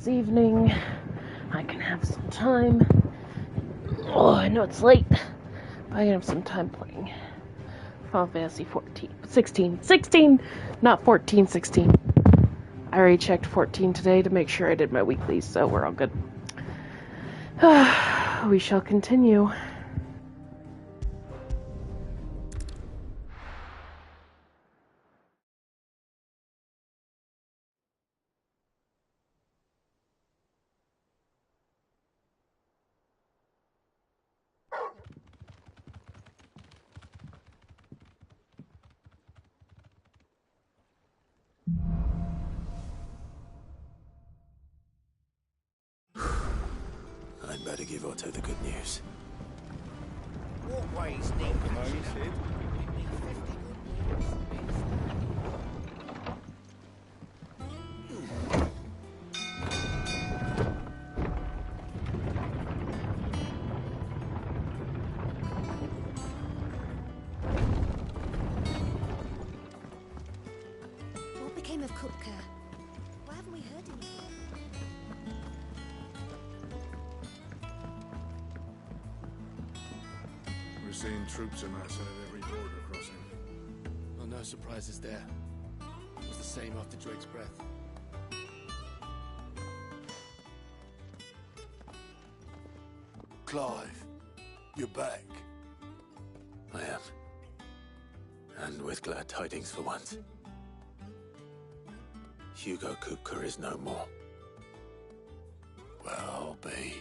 this evening. I can have some time. Oh, I know it's late, but I can have some time playing Final Fantasy 16, not 14, 16. I already checked 14 today to make sure I did my weeklies, so we're all good. We shall continue. I'd better give Otto the good news. What ways need Sid? What became of Kupka? Why haven't we heard anything? We're seeing troops amassing at every border crossing. Well, no surprises there. It was the same after Drake's breath. Clive, you're back. I am. And with glad tidings for once. Hugo Kupka is no more. Well, I'll be.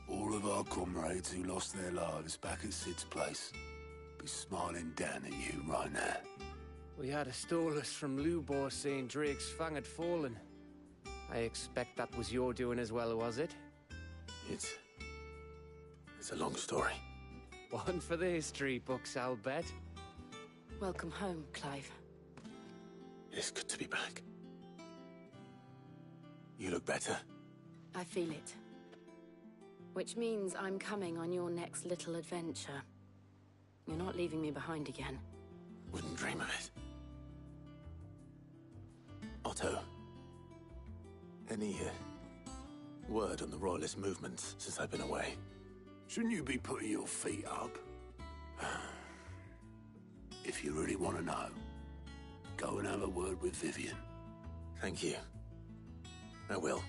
All of our comrades who lost their lives back at Sid's place be smiling down at you right now. We had a stolus from Lubor saying Drake's fang had fallen. I expect that was your doing as well, was it? It's a long story. One for the history books, I'll bet. Welcome home, Clive. It's good to be back. You look better. I feel it. Which means I'm coming on your next little adventure. You're not leaving me behind again. Wouldn't dream of it. Otto, any word on the Royalist movements since I've been away? Shouldn't you be putting your feet up? If you really want to know, go and have a word with Vivian. Thank you. I will.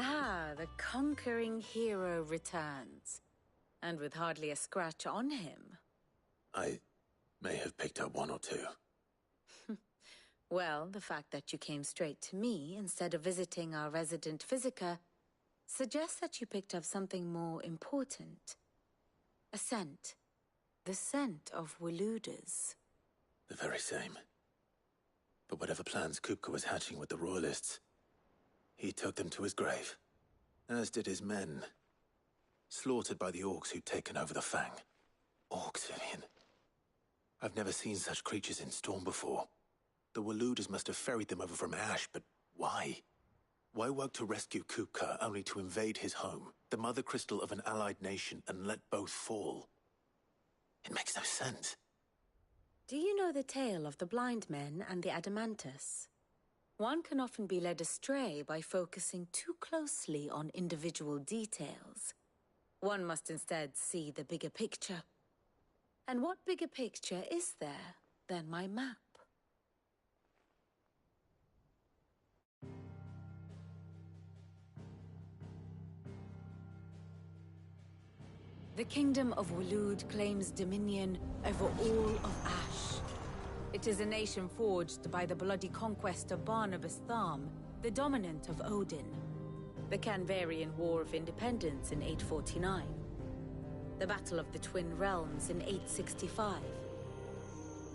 Ah, the conquering hero returns. And with hardly a scratch on him. I may have picked up one or two. Well, the fact that you came straight to me instead of visiting our resident physiker suggests that you picked up something more important. A scent. The scent of Walooders. The very same. But whatever plans Kupka was hatching with the Royalists, he took them to his grave. As did his men. Slaughtered by the orcs who'd taken over the Fang. Orcs, Vivian. I've never seen such creatures in Storm before. The Walooders must have ferried them over from Ash, but why? Why work to rescue Kupka only to invade his home, the mother crystal of an allied nation, and let both fall? It makes no sense. Do you know the tale of the blind men and the Adamantus? One can often be led astray by focusing too closely on individual details. One must instead see the bigger picture. And what bigger picture is there than my map? The Kingdom of Walood claims dominion over all of Ash. It is a nation forged by the bloody conquest of Barnabas Tharm, the dominant of Odin. The Canvarian War of Independence in 849. The Battle of the Twin Realms in 865.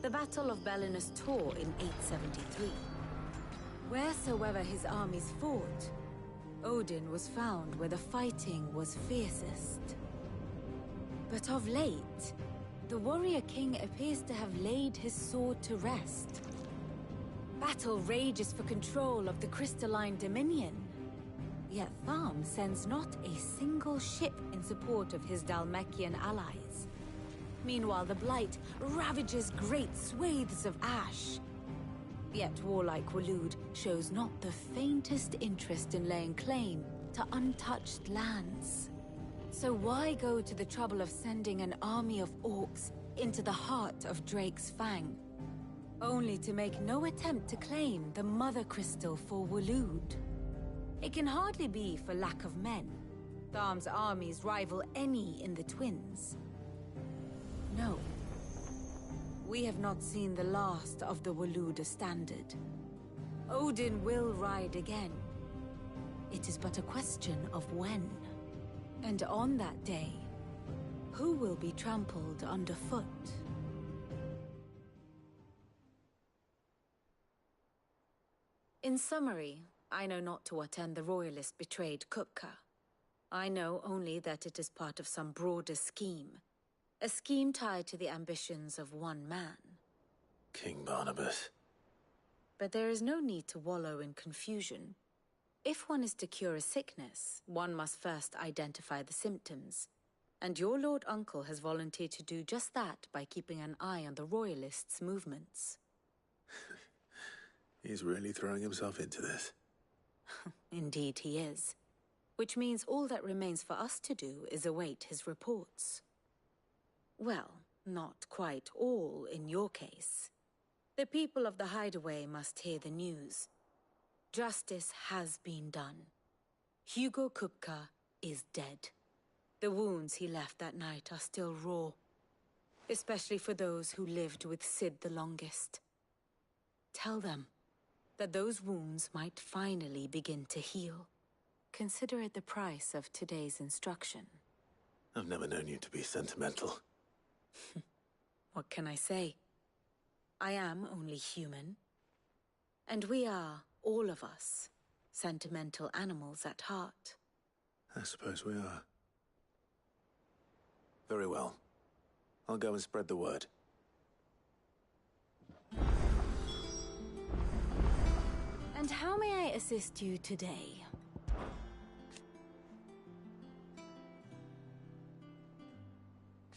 The Battle of Belinus Tor in 873. Wheresoever his armies fought, Odin was found where the fighting was fiercest. But of late, the warrior king appears to have laid his sword to rest. Battle rages for control of the crystalline dominion. Yet Tharm sends not a single ship in support of his Dhalmekian allies. Meanwhile, the Blight ravages great swathes of ash. Yet warlike Waloed shows not the faintest interest in laying claim to untouched lands. So why go to the trouble of sending an army of orcs into the heart of Drake's Fang, only to make no attempt to claim the Mother Crystal for Waloed? It can hardly be for lack of men. Tharm's armies rival any in the Twins. No. We have not seen the last of the Waloed standard. Odin will ride again. It is but a question of when. And on that day, who will be trampled underfoot? In summary, I know not to what end the Royalists betrayed Kupka. I know only that it is part of some broader scheme. A scheme tied to the ambitions of one man. King Barnabas. But there is no need to wallow in confusion. If one is to cure a sickness, one must first identify the symptoms. And your Lord Uncle has volunteered to do just that by keeping an eye on the Royalists' movements. He's really throwing himself into this. Indeed he is. Which means all that remains for us to do is await his reports. Well, not quite all in your case. The people of the Hideaway must hear the news. Justice has been done. Hugo Kupka is dead. The wounds he left that night are still raw, especially for those who lived with Sid the longest. Tell them that those wounds might finally begin to heal. Consider it the price of today's instruction. I've never known you to be sentimental. What can I say? I am only human. And we are, all of us, sentimental animals at heart. I suppose we are. Very well. I'll go and spread the word. And how may I assist you today?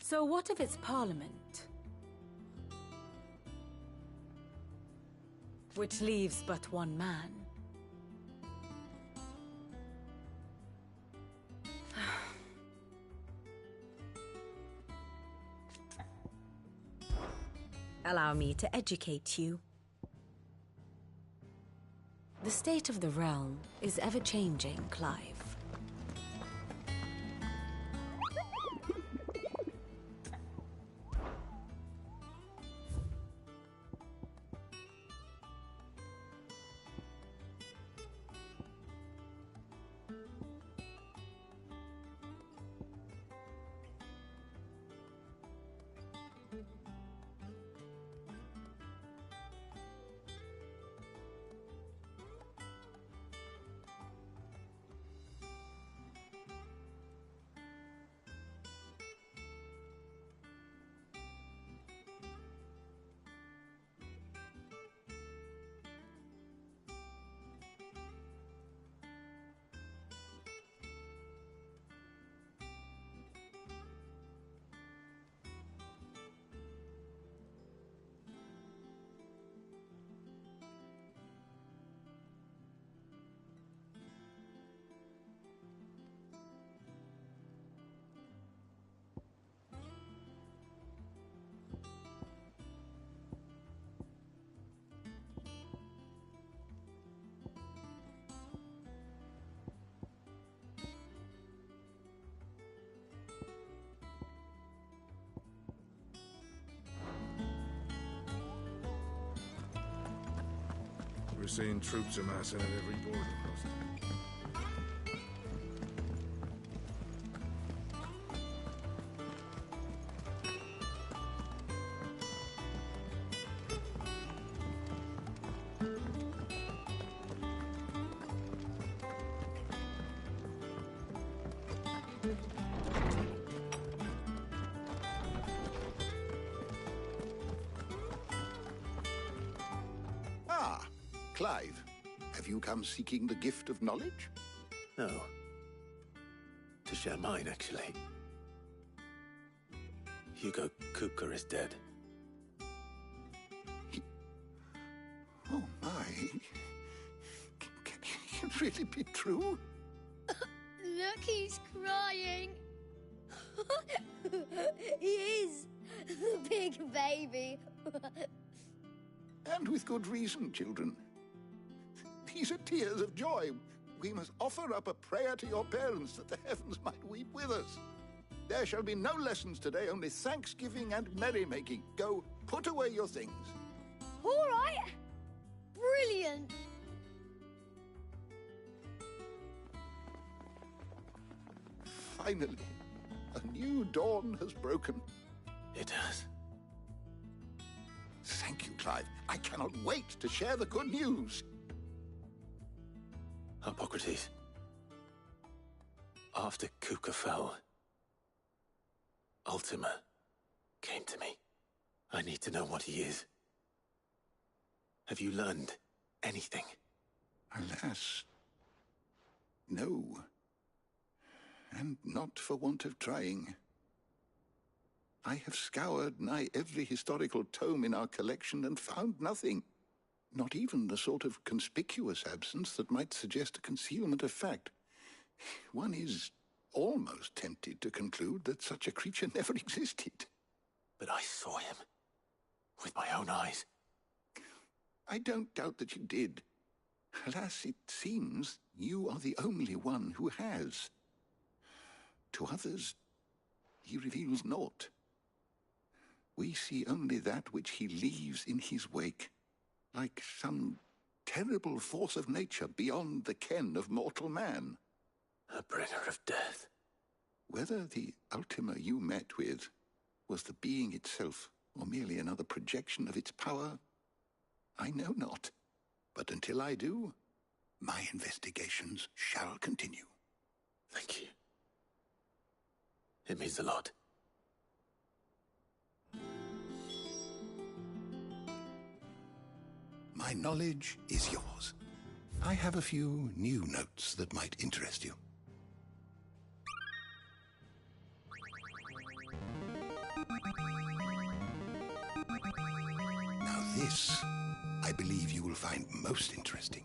So what of its parliament? Which leaves but one man. Allow me to educate you. The state of the realm is ever-changing, Clive. We're seeing troops amassing at every border crossing. Clive, have you come seeking the gift of knowledge? No. To share mine, actually. Hugo Kupka is dead. Oh my. Can it really be true? Look, he's crying. He is. The big baby. And with good reason, children. These are tears of joy. We must offer up a prayer to your parents that the heavens might weep with us. There shall be no lessons today, only thanksgiving and merrymaking. Go, put away your things. All right. Brilliant. Finally, a new dawn has broken. It has. Thank you, Clive. I cannot wait to share the good news. Hippocrates. After Kupka fell, Ultima came to me. I need to know what he is. Have you learned anything? Alas, no. And not for want of trying. I have scoured nigh every historical tome in our collection and found nothing. Not even the sort of conspicuous absence that might suggest a concealment of fact. One is almost tempted to conclude that such a creature never existed. But I saw him. With my own eyes. I don't doubt that you did. Alas, it seems you are the only one who has. To others, he reveals naught. We see only that which he leaves in his wake, like some terrible force of nature beyond the ken of mortal man. A bringer of death. Whether the Ultima you met with was the being itself, or merely another projection of its power, I know not. But until I do, my investigations shall continue. Thank you. It means a lot. My knowledge is yours. I have a few new notes that might interest you. Now this, I believe you will find most interesting.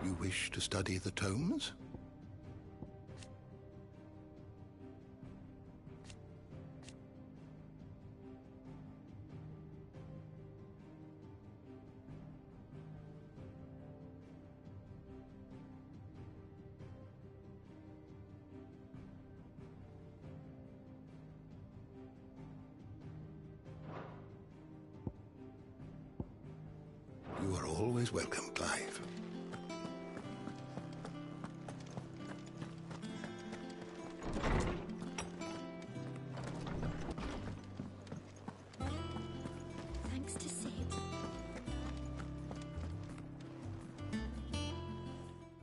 You wish to study the tomes? You are always welcome, Clive. Thanks to Sid.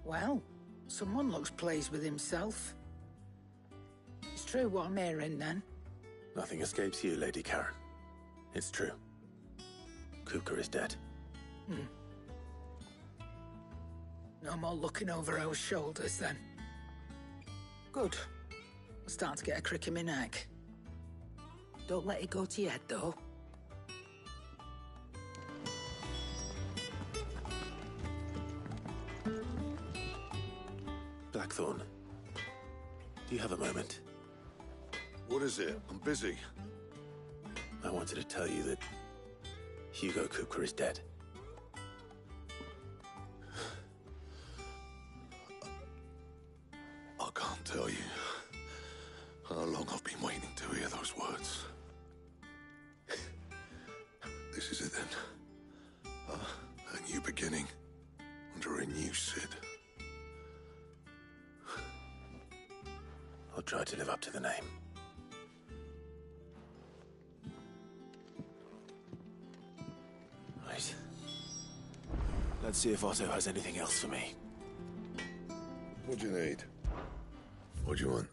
Well, someone looks pleased with himself. It's true what I'm hearing, then. Nothing escapes you, Lady Karen. It's true. Kupka is dead. No more looking over our shoulders, then. Good. I'm starting to get a crick in my neck. Don't let it go to your head, though. Blackthorn, do you have a moment? What is it? I'm busy. I wanted to tell you that Hugo Kupka is dead. I can't tell you how long I've been waiting to hear those words. This is it then. A new beginning under a new Sid. I'll try to live up to the name. Right. Let's see if Otto has anything else for me. What do you need? What do you want?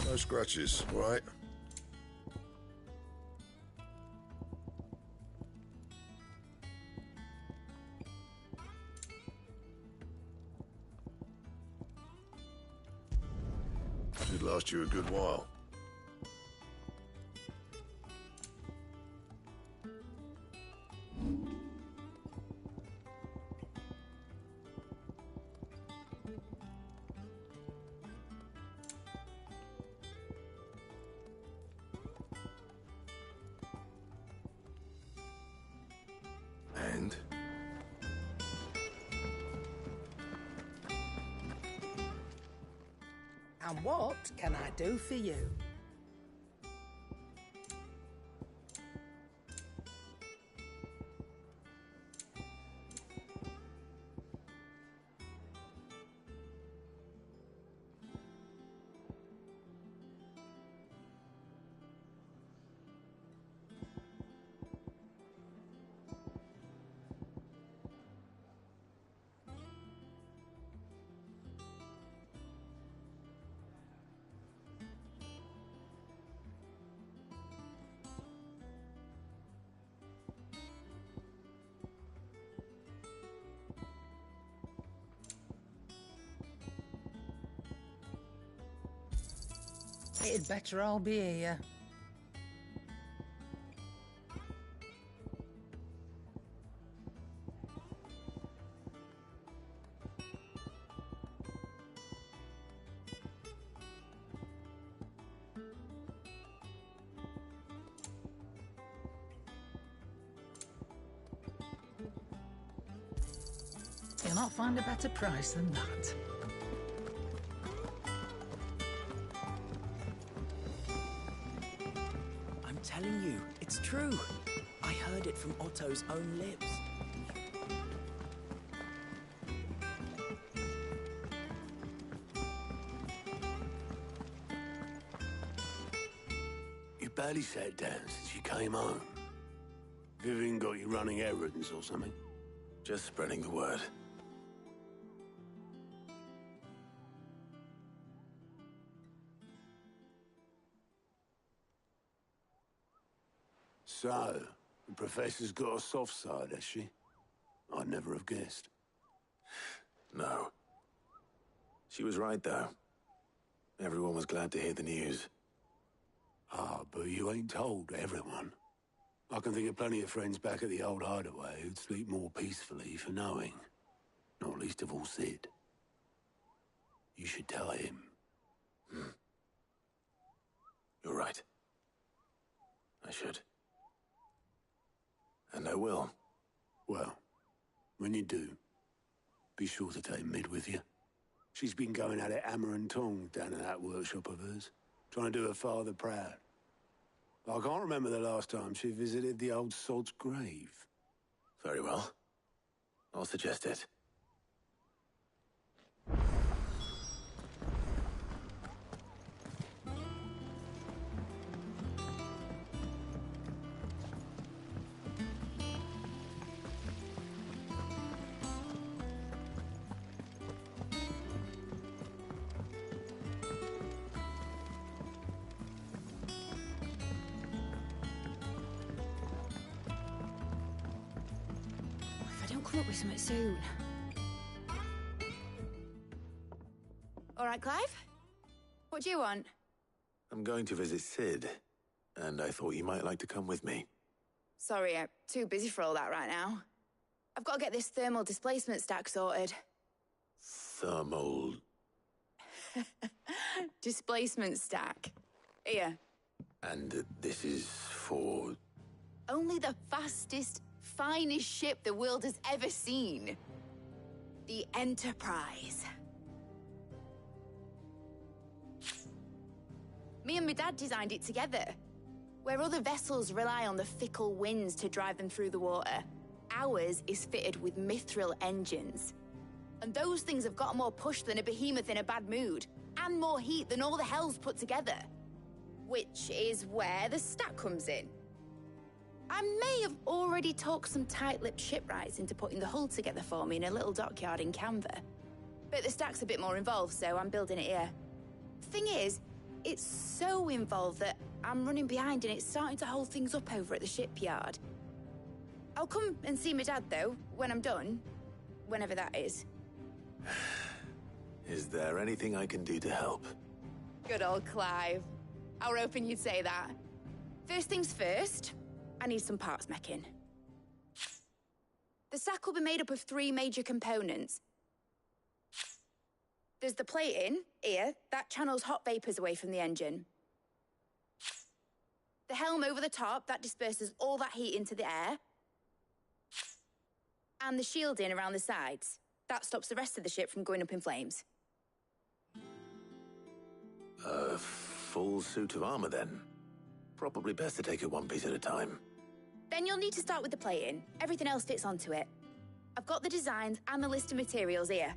No scratches, all right? Should last you a good while. And? And what can I do for you? It'd better all be here. You'll not find a better price than that. I'm telling you, it's true. I heard it from Otto's own lips. You barely sat down since you came home. Vivian got you running errands or something? Just spreading the word. So, the Professor's got a soft side, has she? I'd never have guessed. No. She was right, though. Everyone was glad to hear the news. Ah, but you ain't told everyone. I can think of plenty of friends back at the old hideaway who'd sleep more peacefully for knowing. Not least of all Sid. You should tell him. You're right. I should. And I will. Well, when you do, be sure to take Mid with you. She's been going at it hammer and tong down in that workshop of hers, trying to do her father proud. I can't remember the last time she visited the old sod's grave. Very well. I'll suggest it. If I don't come up with something soon. All right, Clive? What do you want? I'm going to visit Sid, and I thought you might like to come with me. Sorry, I'm too busy for all that right now. I've got to get this thermal displacement stack sorted. Thermal... Displacement stack. Here. And this is for... Only the fastest, finest ship the world has ever seen. The Enterprise. Me and my dad designed it together. Where other vessels rely on the fickle winds to drive them through the water, ours is fitted with mithril engines. And those things have got more push than a behemoth in a bad mood, and more heat than all the hells put together. Which is where the stack comes in. I may have already talked some tight-lipped shipwrights into putting the hull together for me in a little dockyard in Canva. But the stack's a bit more involved, so I'm building it here. Thing is, it's so involved that I'm running behind and it's starting to hold things up over at the shipyard. I'll come and see my dad, though, when I'm done. Whenever that is. Is there anything I can do to help? Good old Clive. I were hoping you'd say that. First things first, I need some parts meching. The stack will be made up of 3 major components. There's the plating, here, that channels hot vapors away from the engine. The helm over the top, that disperses all that heat into the air. And the shielding around the sides. That stops the rest of the ship from going up in flames. A full suit of armor, then. Probably best to take it one piece at a time. Then you'll need to start with the plating. Everything else fits onto it. I've got the designs and the list of materials here.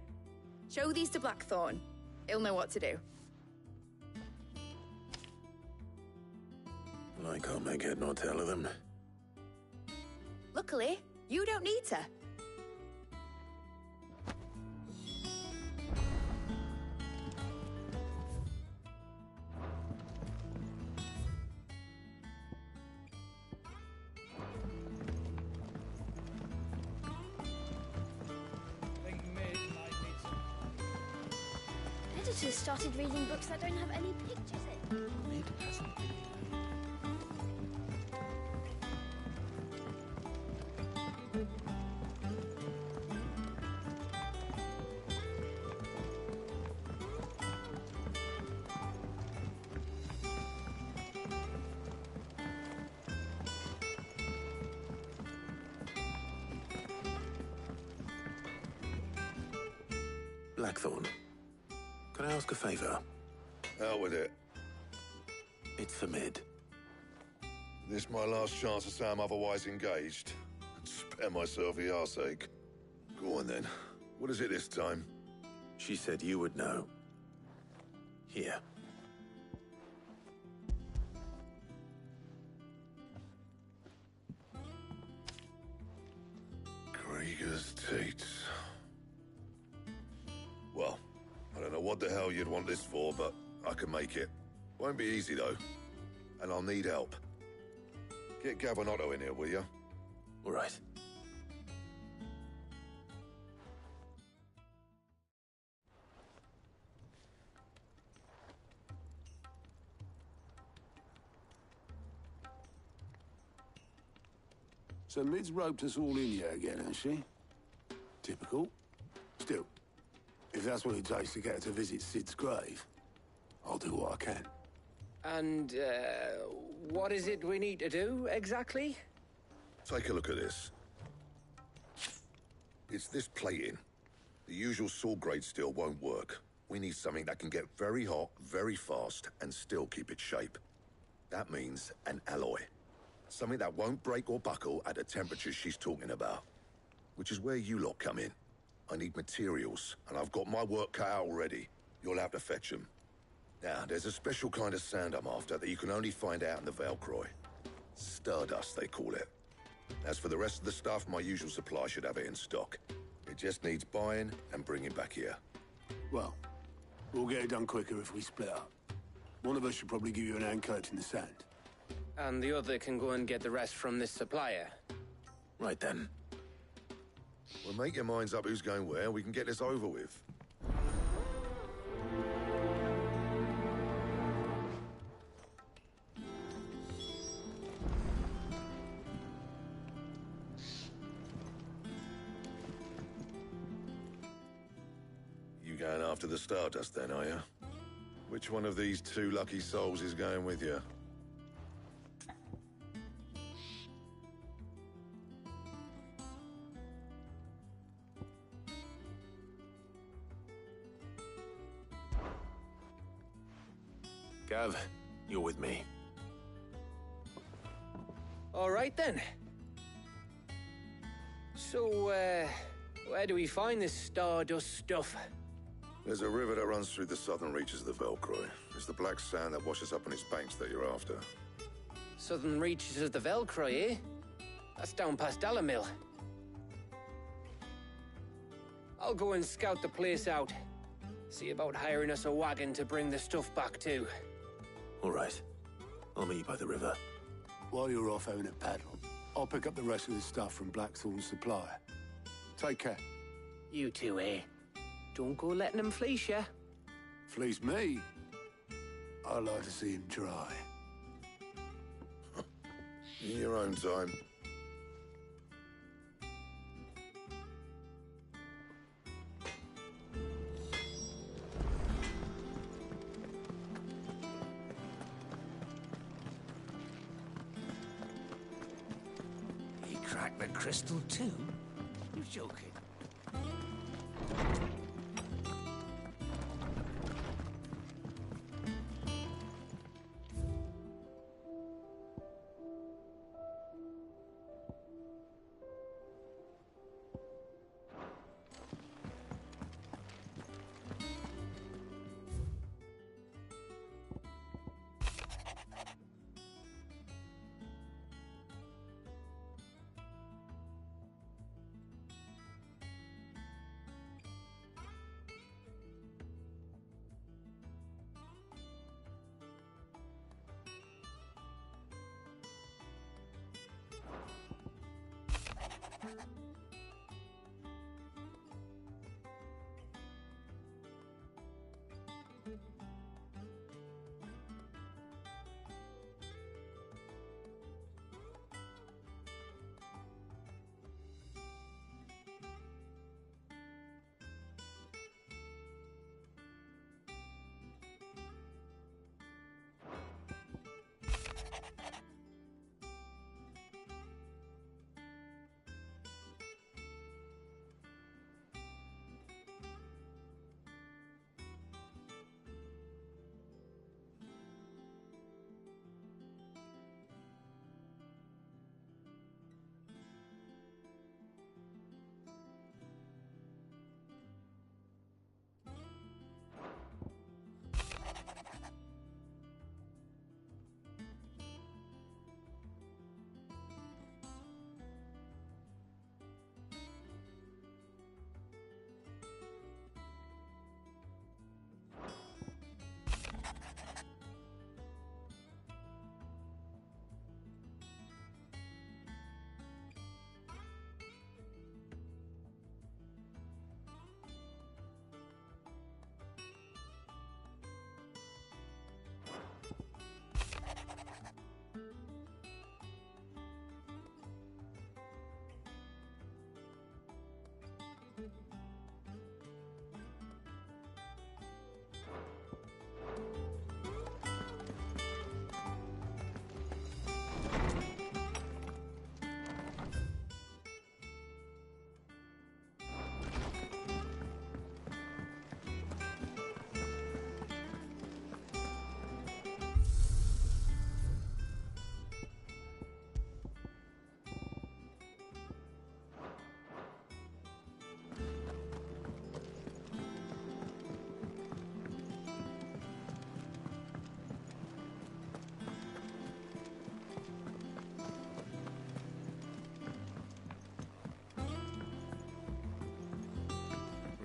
Show these to Blackthorn. He'll know what to do. I can't make head nor tail of them. Luckily, you don't need to. Editors started reading books that don't have any pictures in. Mid hasn't been. Blackthorn, can I ask a favor? Out with it. It's for Mid. This my last chance to say I'm otherwise engaged. Spare myself the arseache. Go on then. What is it this time? She said you would know. Here. Krieger's teats. Well, I don't know what the hell you'd want this for, but I can make it. Won't be easy, though. And I'll need help. Get Gavinotto in here, will you? All right. So Mid's roped us all in here again, has she? Typical. Still, if that's what it takes to get her to visit Sid's grave, I'll do what I can. And, what is it we need to do, exactly? Take a look at this. It's this plating. The usual sword grade steel won't work. We need something that can get very hot, very fast, and still keep its shape. That means an alloy. Something that won't break or buckle at the temperatures she's talking about. Which is where you lot come in. I need materials, and I've got my work cut out already. You'll have to fetch them. Now, there's a special kind of sand I'm after that you can only find out in the Velcroy. Stardust, they call it. As for the rest of the stuff, my usual supply should have it in stock. It just needs buying and bringing back here. Well, we'll get it done quicker if we split up. One of us should probably give you an hand collecting the sand. And the other can go and get the rest from this supplier. Right then. Well, make your minds up who's going where, and we can get this over with. You going after the Stardust then, are you? Which one of these two lucky souls is going with you? Gav, you're with me. All right then. So, where do we find this Stardust stuff? There's a river that runs through the southern reaches of the Velcroy. It's the black sand that washes up on its banks that you're after. Southern reaches of the Velcroy, eh? That's down past Alamil. I'll go and scout the place out. See about hiring us a wagon to bring the stuff back to. All right. I'll meet you by the river. While you're off having a paddle, I'll pick up the rest of the stuff from Blackthorn's supplier. Take care. You two, eh? Don't go letting him fleece ya. Fleece me? I'd like to see him try. In your own time. He cracked the crystal too? You're joking.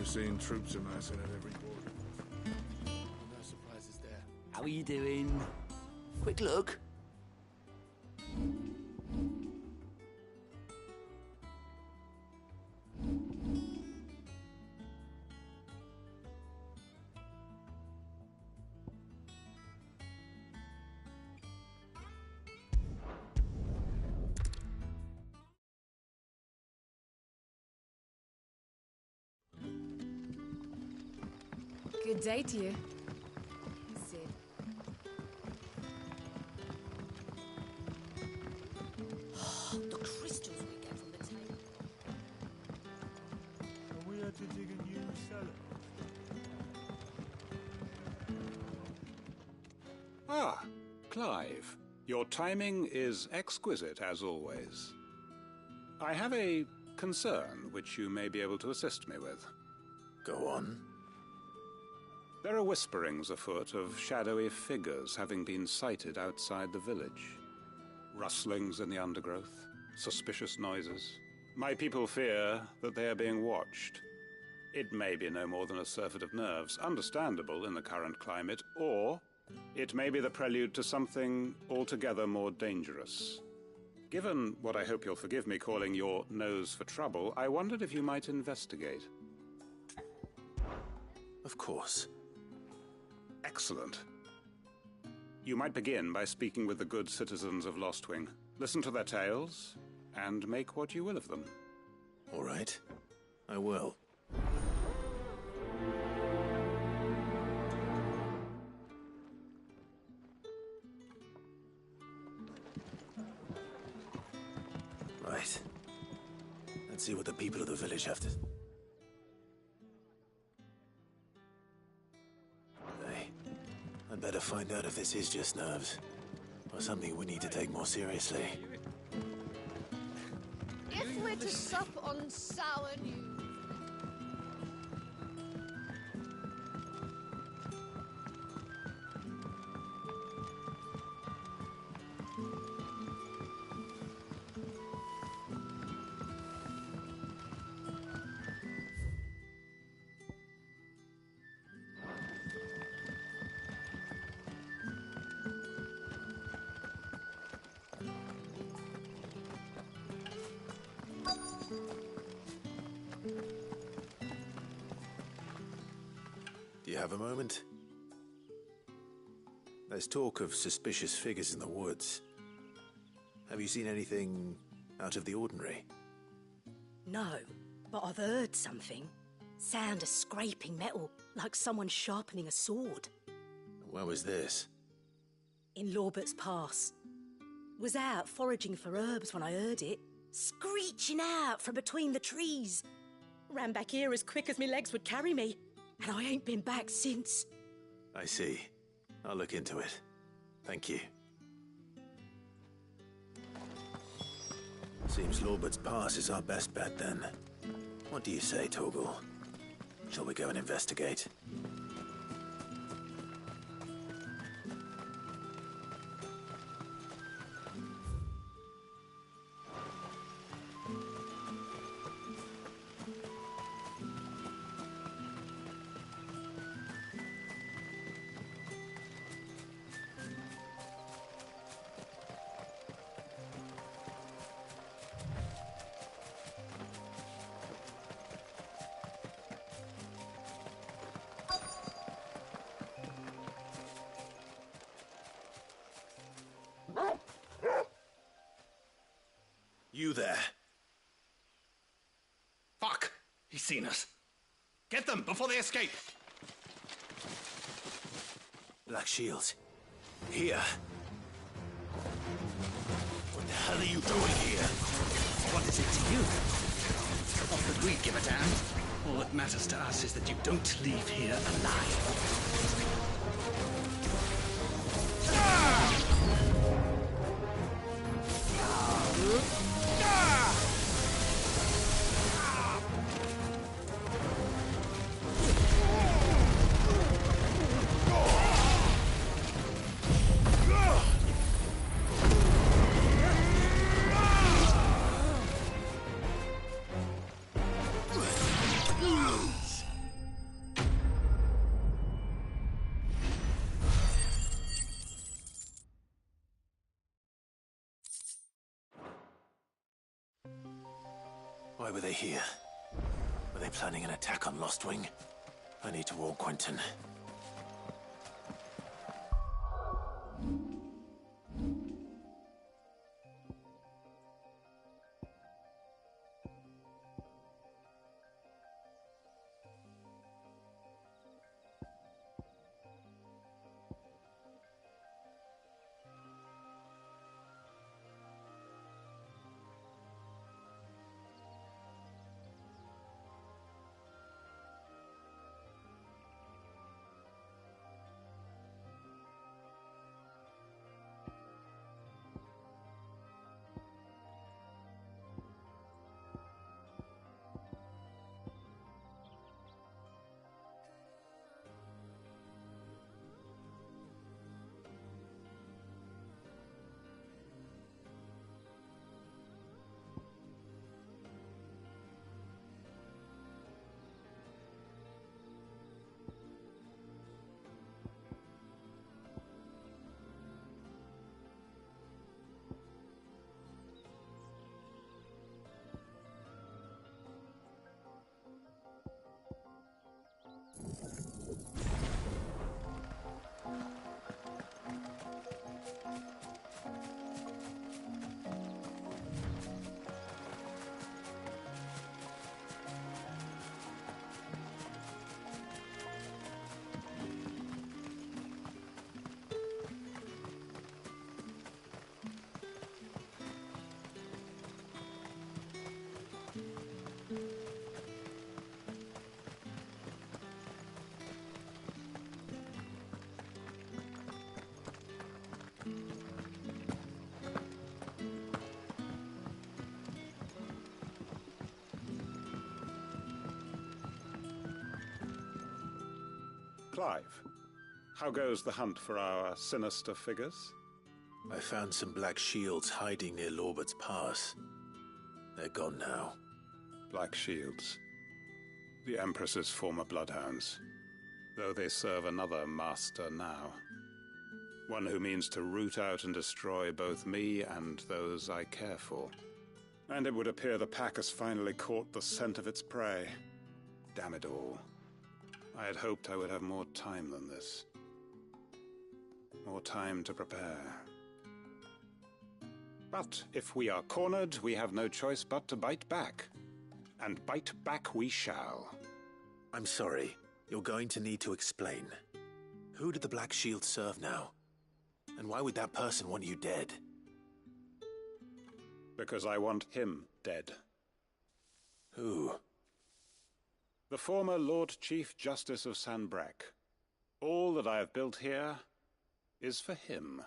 We're seeing troops amassing at every border. No surprises there. How are you doing? Quick look. Good day to you. Sid. The crystals we get from the table. Are we had to dig a new cellar? Ah, Clive. Your timing is exquisite, as always. I have a concern which you may be able to assist me with. Go on. There are whisperings afoot of shadowy figures having been sighted outside the village. Rustlings in the undergrowth, suspicious noises. My people fear that they are being watched. It may be no more than a surfeit of nerves, understandable in the current climate, or it may be the prelude to something altogether more dangerous. Given what I hope you'll forgive me calling your nose for trouble, I wondered if you might investigate. Of course. Excellent. You might begin by speaking with the good citizens of Lostwing. Listen to their tales, and make what you will of them. All right. I will. Right. Let's see what the people of the village have to... I'd better find out if this is just nerves, or something we need to take more seriously. If we're to sup on sour news... Do you have a moment? There's talk of suspicious figures in the woods. Have you seen anything out of the ordinary? No, but I've heard something. Sound of scraping metal, like someone sharpening a sword. Where was this? In Lorbert's Pass. Was out foraging for herbs when I heard it, screeching out from between the trees. Ran back here as quick as my legs would carry me, and I ain't been back since. I see. I'll look into it. Thank you. Seems Lorbert's Pass is our best bet then. What do you say, Torgal? Shall we go and investigate? You there. Fuck! He's seen us. Get them before they escape! Black Shields. Here. What the hell are you doing here? What is it to you? Not that we give a damn. All that matters to us is that you don't leave here alive. Why were they here? Were they planning an attack on Lostwing? I need to warn Quentin. Clive, how goes the hunt for our sinister figures? I found some black shields hiding near Lorbert's Pass. They're gone now. Black shields. The Empress's former bloodhounds. Though they serve another master now. One who means to root out and destroy both me and those I care for. And it would appear the pack has finally caught the scent of its prey. Damn it all. I had hoped I would have more time than this. More time to prepare. But if we are cornered, we have no choice but to bite back. And bite back we shall. I'm sorry. You're going to need to explain. Who did the Black Shield serve now? And why would that person want you dead? Because I want him dead. Who? The former Lord Chief Justice of Sanbreque. All that I have built here is for him.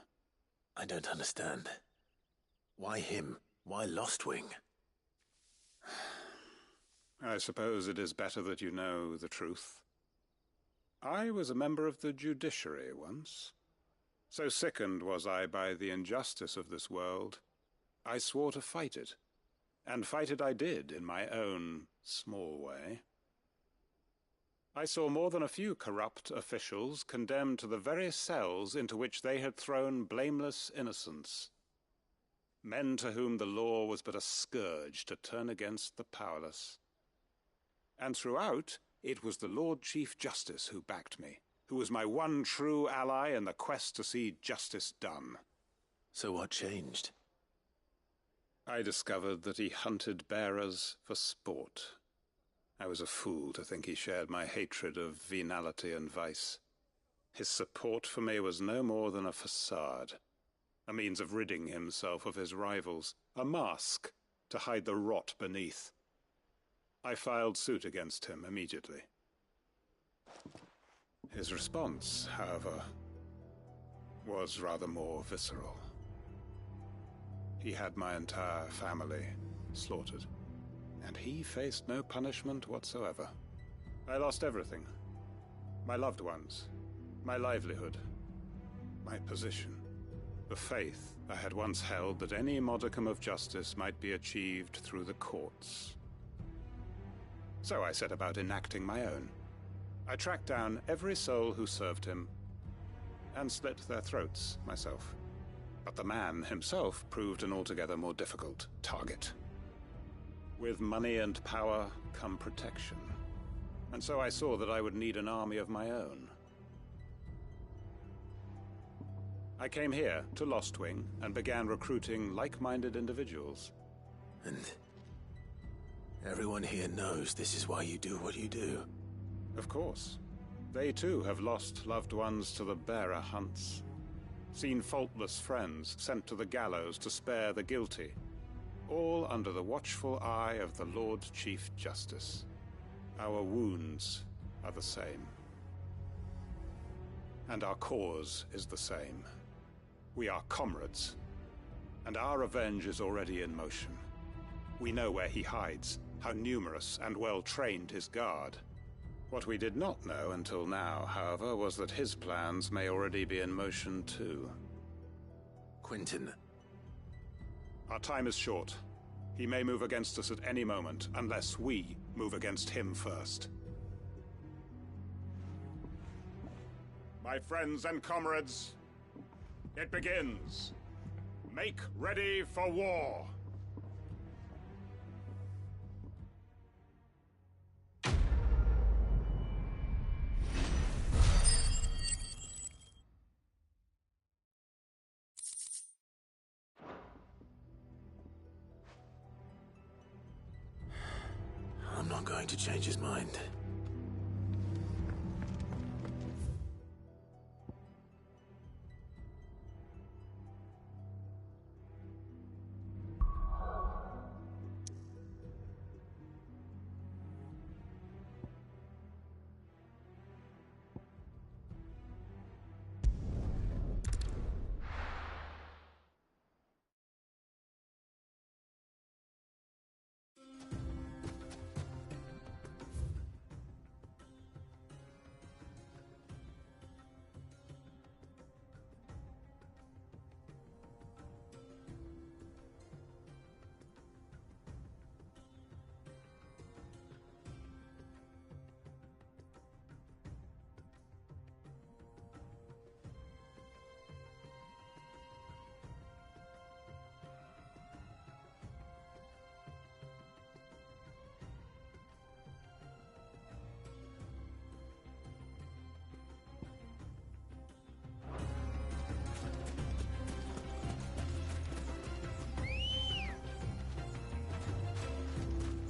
I don't understand. Why him? Why Lostwing? I suppose it is better that you know the truth. I was a member of the judiciary once. So sickened was I by the injustice of this world, I swore to fight it. And fight it I did in my own small way. I saw more than a few corrupt officials condemned to the very cells into which they had thrown blameless innocents. Men to whom the law was but a scourge to turn against the powerless. And throughout, it was the Lord Chief Justice who backed me, who was my one true ally in the quest to see justice done. So what changed? I discovered that he hunted bearers for sport. I was a fool to think he shared my hatred of venality and vice. His support for me was no more than a facade, a means of ridding himself of his rivals, a mask to hide the rot beneath. I filed suit against him immediately. His response, however, was rather more visceral. He had my entire family slaughtered, and he faced no punishment whatsoever. I lost everything. My loved ones, my livelihood, my position, the faith I had once held that any modicum of justice might be achieved through the courts. So I set about enacting my own. I tracked down every soul who served him, and slit their throats myself. But the man himself proved an altogether more difficult target. With money and power come protection. And so I saw that I would need an army of my own. I came here to Lostwing and began recruiting like-minded individuals. And everyone here knows this is why you do what you do. Of course. They too have lost loved ones to the bearer hunts. Seen faultless friends sent to the gallows to spare the guilty. All under the watchful eye of the Lord Chief Justice. Our wounds are the same. And our cause is the same. We are comrades. And our revenge is already in motion. We know where he hides, how numerous and well-trained his guard. What we did not know until now, however, was that his plans may already be in motion too. Quentin. Our time is short. He may move against us at any moment, unless we move against him first. My friends and comrades, it begins. Make ready for war. I'm not going to change his mind.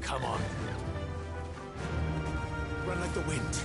Come on. Run like the wind.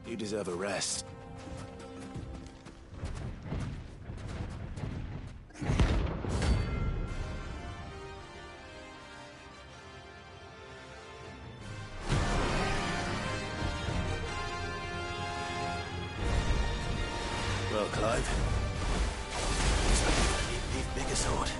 You deserve a rest. Well, Clive. Looks like you need bigger sword.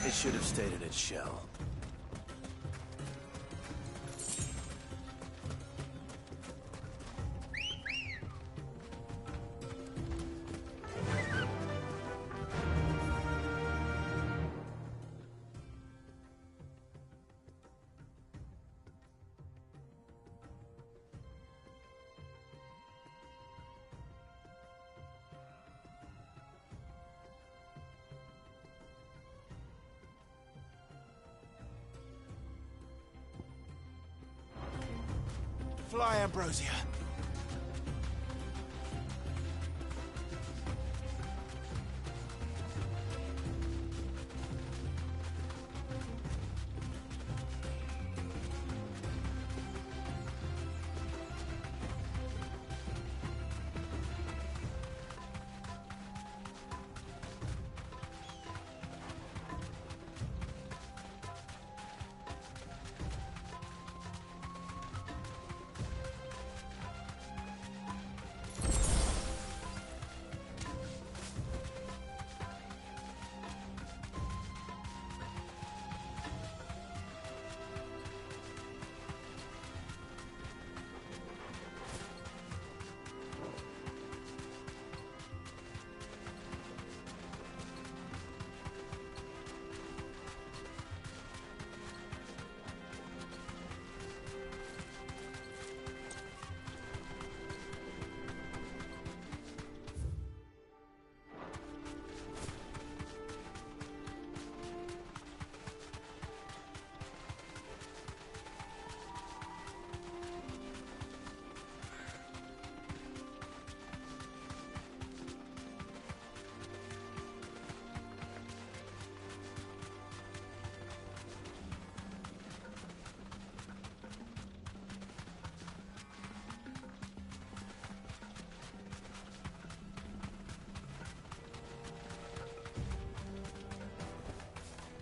It should have stayed in its shell. Fly, Ambrosia.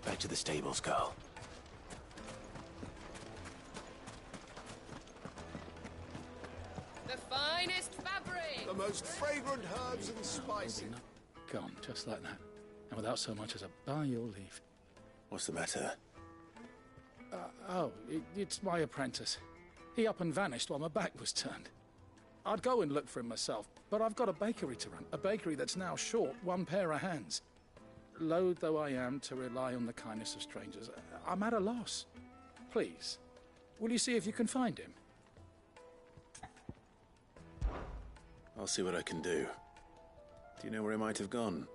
Back to the stables, girl. The finest fabric! The most fragrant herbs and spices. Gone, just like that. And without so much as a by your leave. What's the matter? It's my apprentice. He up and vanished while my back was turned. I'd go and look for him myself, but I've got a bakery to run. A bakery that's now short one pair of hands. Loath though I am to rely on the kindness of strangers, I'm at a loss. Please, will you see if you can find him? I'll see what I can do. Do you know where he might have gone?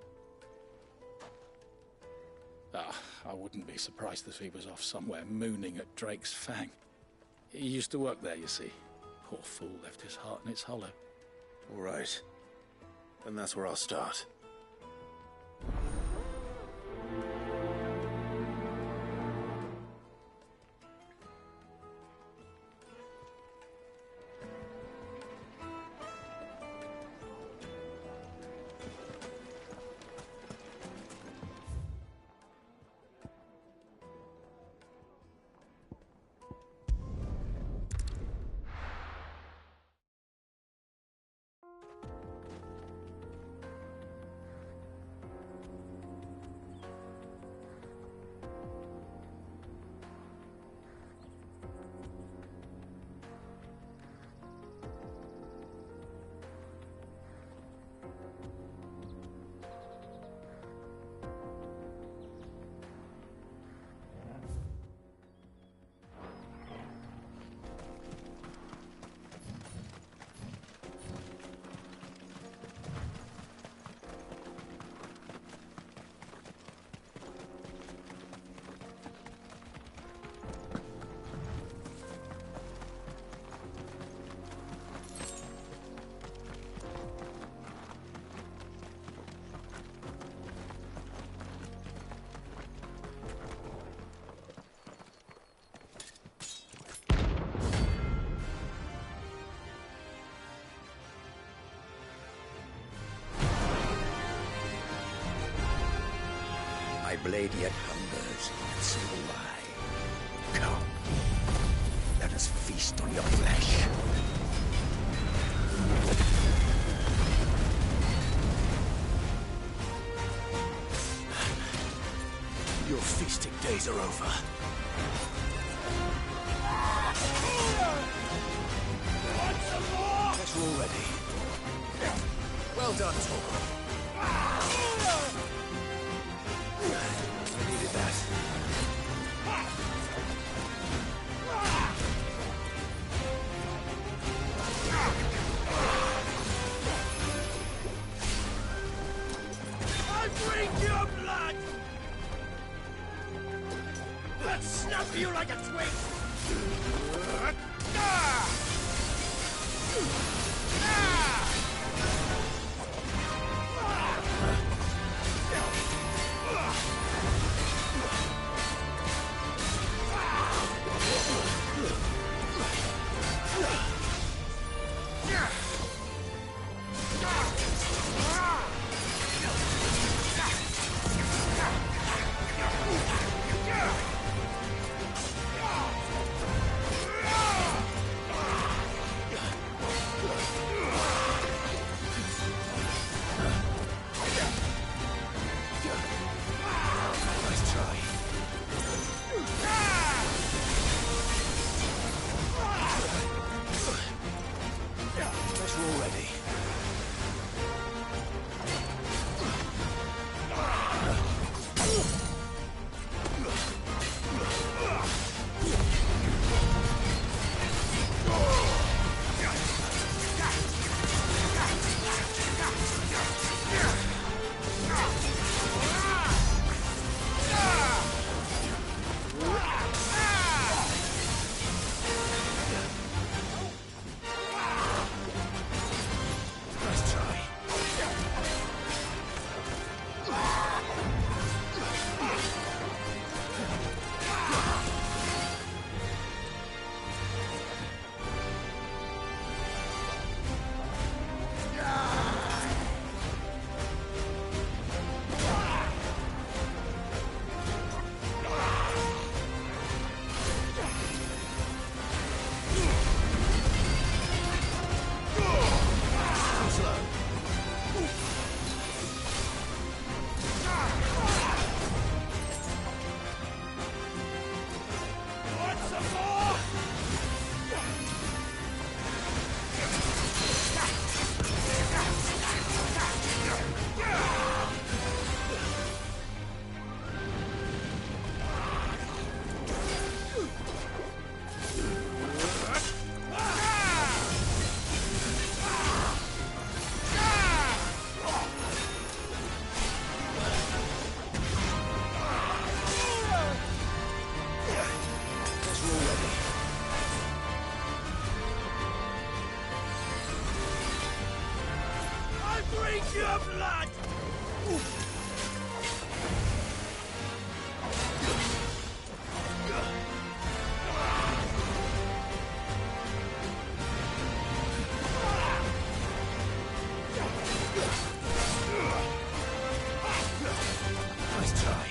I wouldn't be surprised if he was off somewhere mooning at Drake's Fang. He used to work there, you see. Poor fool left his heart in its hollow. All right. Then that's where I'll start. My blade yet hungers, and so do I. Come, let us feast on your flesh. Your feasting days are over. Want some more? Better already. Well done, Tor. I needed that. I drink your blood! Let's snap you like a twig! your blood! Nice try.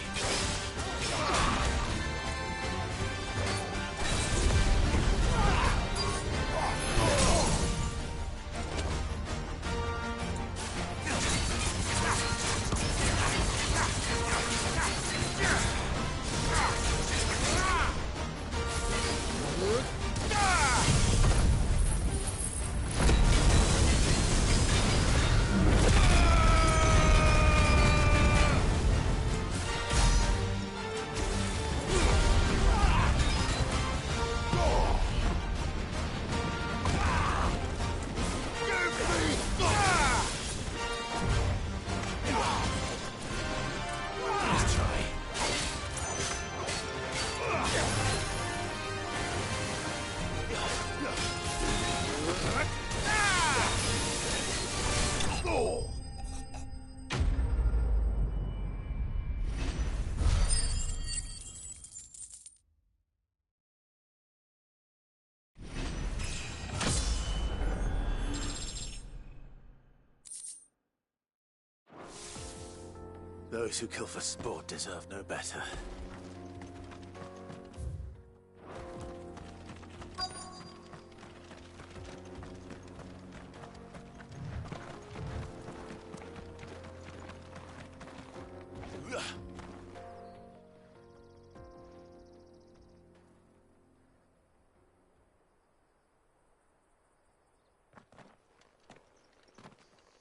Those who kill for sport deserve no better.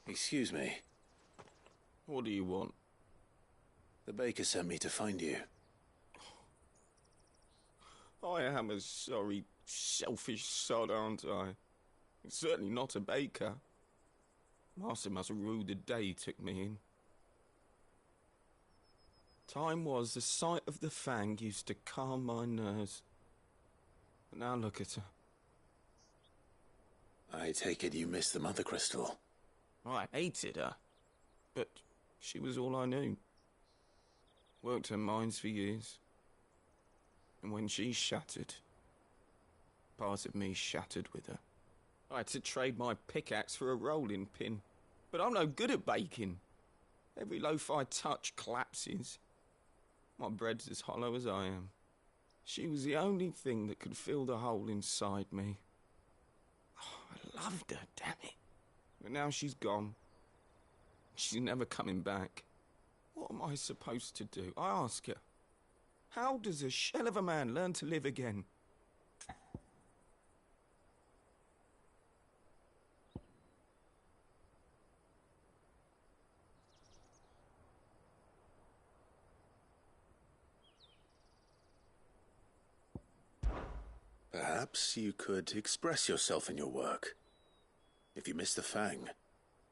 Excuse me. What do you want? The baker sent me to find you. I am a sorry, selfish sod, aren't I? Certainly not a baker. Master must have ruled the day he took me in. Time was the sight of the fang used to calm my nerves. But now look at her. I take it you missed the Mother Crystal. I hated her, but she was all I knew. Worked her mines for years. And when she shattered, part of me shattered with her. I had to trade my pickaxe for a rolling pin. But I'm no good at baking. Every loaf I touch collapses. My bread's as hollow as I am. She was the only thing that could fill the hole inside me. Oh, I loved her, damn it. But now she's gone. She's never coming back. What am I supposed to do? I ask her. How does a shell of a man learn to live again? Perhaps you could express yourself in your work. If you miss the fang,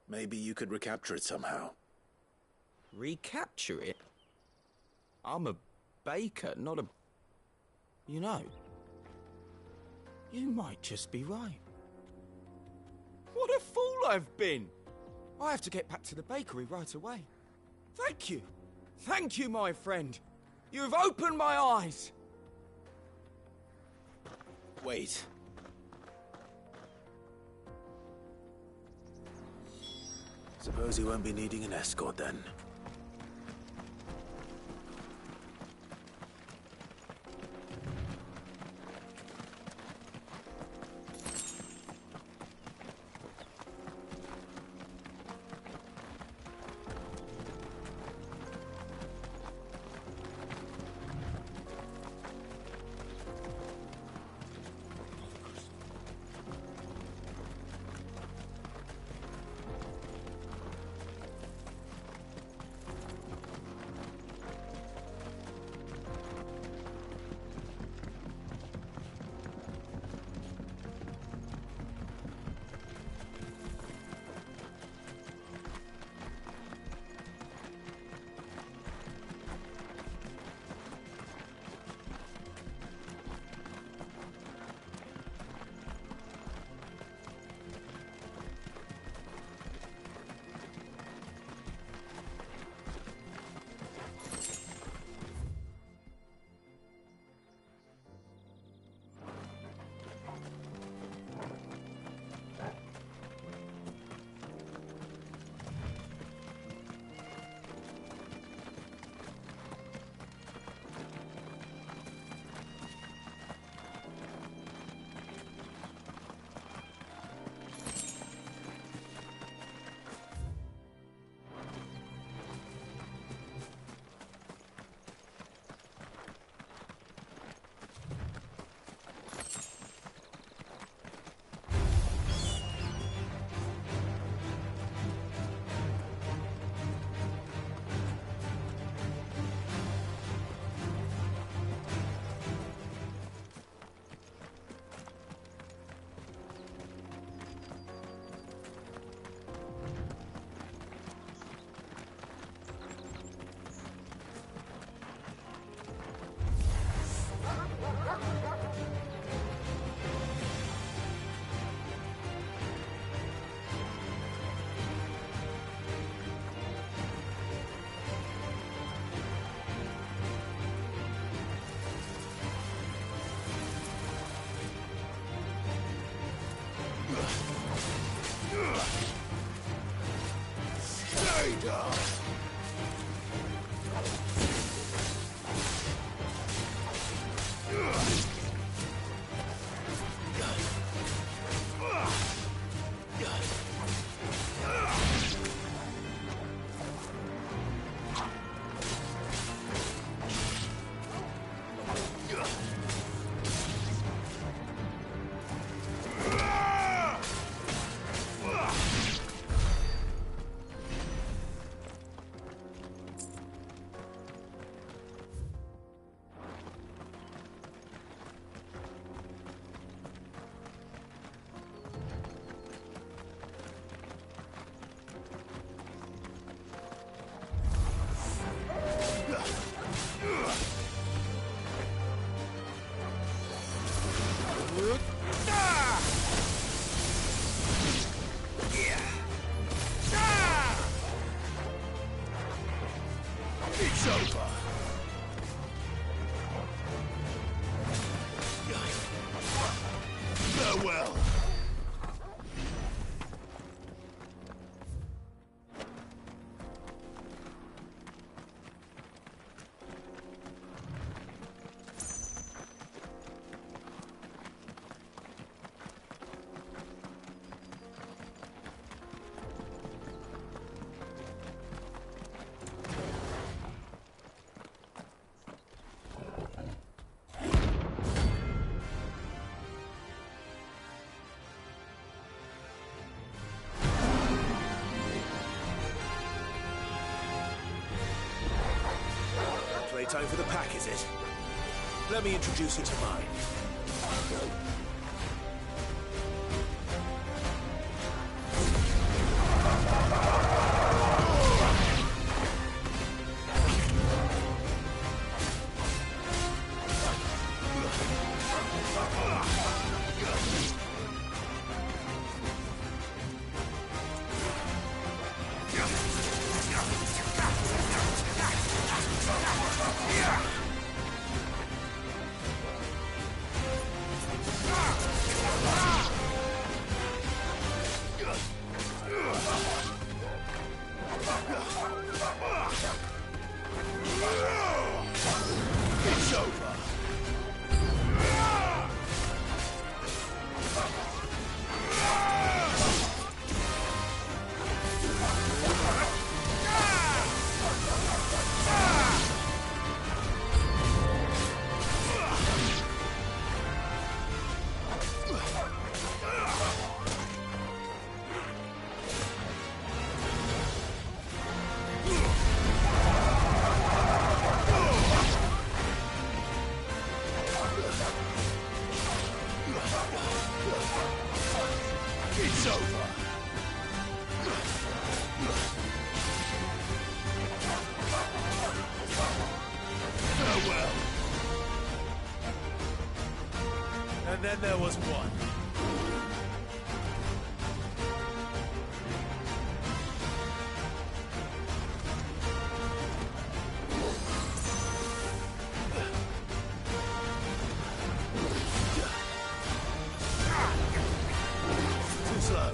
maybe you could recapture it somehow. Recapture it? I'm a baker, not a... You know, you might just be right. What a fool I've been! I have to get back to the bakery right away. Thank you. Thank you, my friend. You've opened my eyes. Wait. Suppose you won't be needing an escort then. Farewell. Playtime for the pack, is it? Let me introduce you to mine. It's over. It's over. Farewell. And then there was one. Too slow.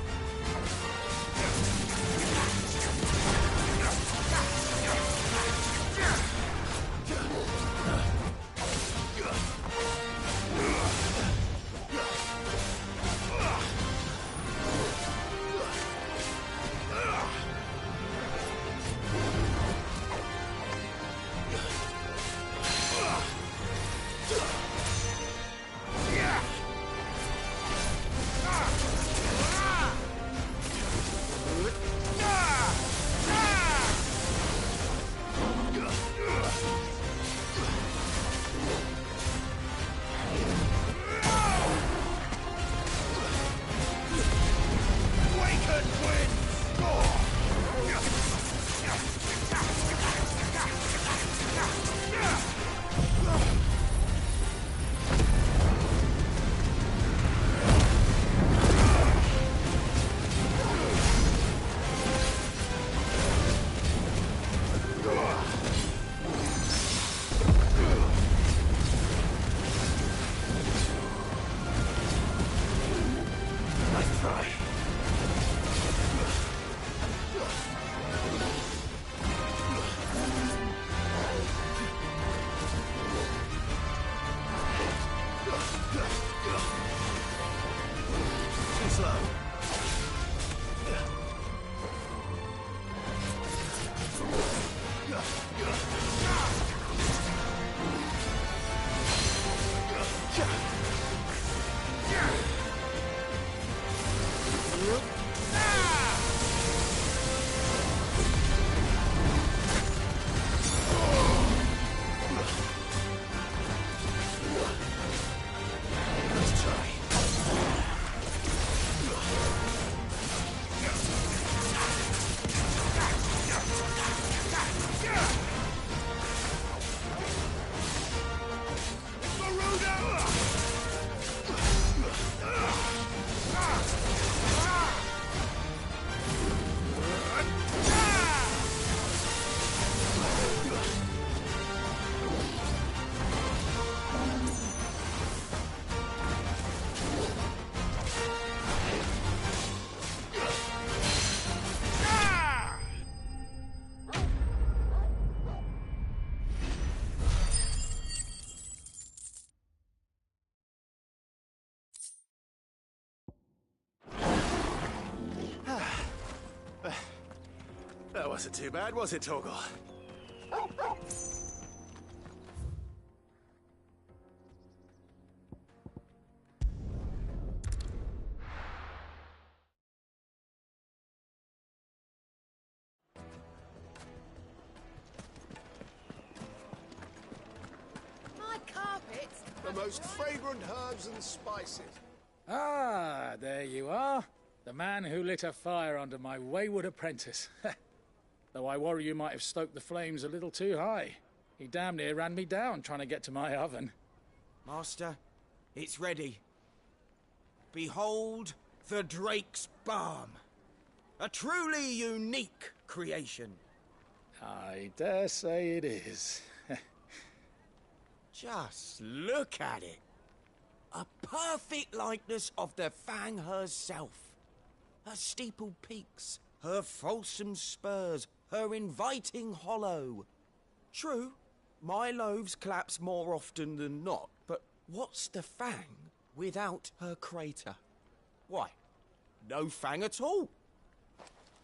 Let's try. That wasn't too bad, was it, Torgal? My carpets! The most fragrant herbs and spices. Ah, there you are. The man who lit a fire under my wayward apprentice. Though I worry you might have stoked the flames a little too high. He damn near ran me down trying to get to my oven. Master, it's ready. Behold the Drake's Balm. A truly unique creation. I dare say it is. Just look at it. A perfect likeness of the Fang herself. Her steepled peaks, her fulsome spurs, her inviting hollow. True, my loaves collapse more often than not, but what's the Fang without her crater? Why, no Fang at all.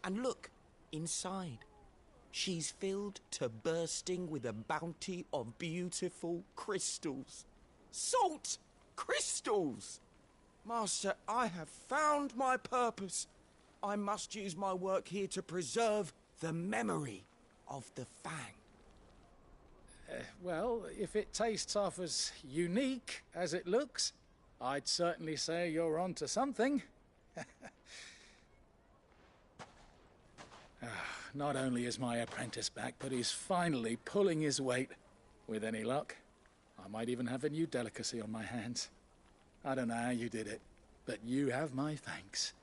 And look, inside. She's filled to bursting with a bounty of beautiful crystals. Salt crystals! Master, I have found my purpose. I must use my work here to preserve the memory of the Fang. Well, if it tastes half as unique as it looks, I'd certainly say you're on to something. Not only is my apprentice back, but he's finally pulling his weight. With any luck, I might even have a new delicacy on my hands. I don't know how you did it, but you have my thanks.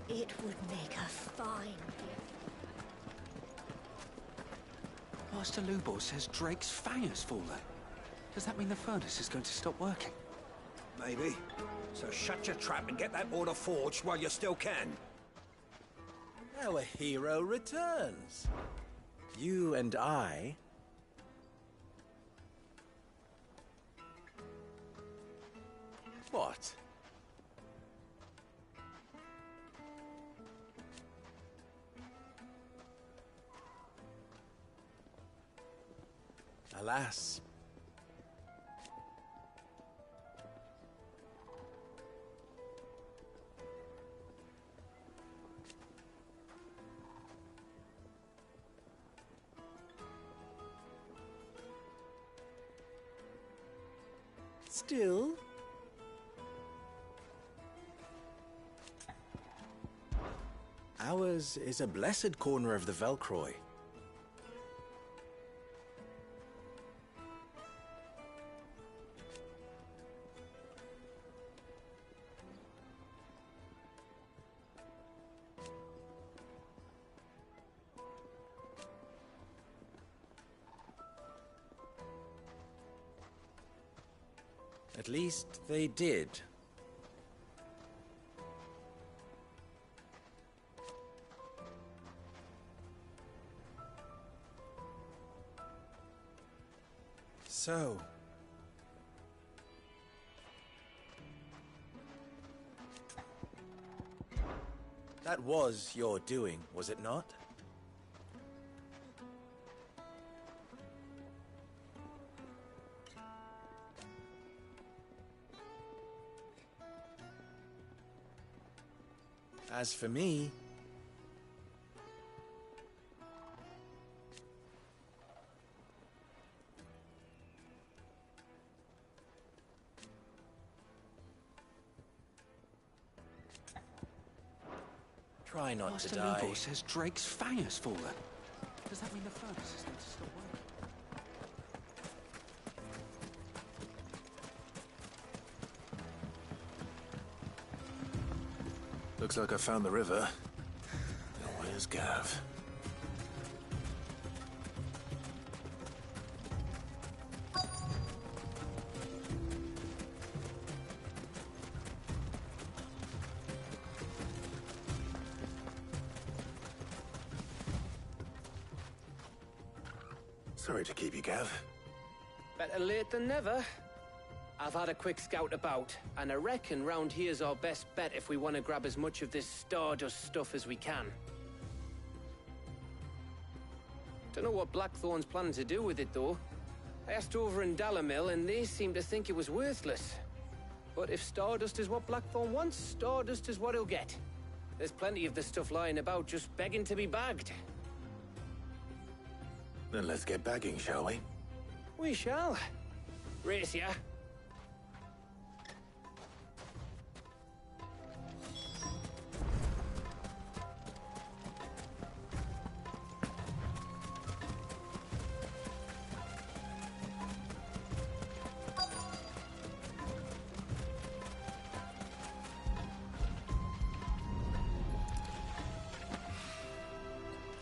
It would make a fine gift. Master Lubor says Drake's Fang has fallen. Does that mean the furnace is going to stop working? Maybe. So shut your trap and get that order forged while you still can. Our hero returns. You and I... What? Alas. Still... Ours is a blessed corner of the Velcroy. At least they did. So... That was your doing, was it not? As for me... Try not Master to die. Lubor says Drake's Fang has fallen. Does that mean the furnace is going to stop working? Looks like I found the river. Now where's Gav? Sorry to keep you, Gav. Better late than never. I've had a quick scout about, and I reckon round here's our best bet if we want to grab as much of this Stardust stuff as we can. Don't know what Blackthorn's planning to do with it, though. I asked over in Dalamil, and they seem to think it was worthless. But if Stardust is what Blackthorn wants, Stardust is what he'll get. There's plenty of the stuff lying about, just begging to be bagged. Then let's get bagging, shall we? We shall. Race ya.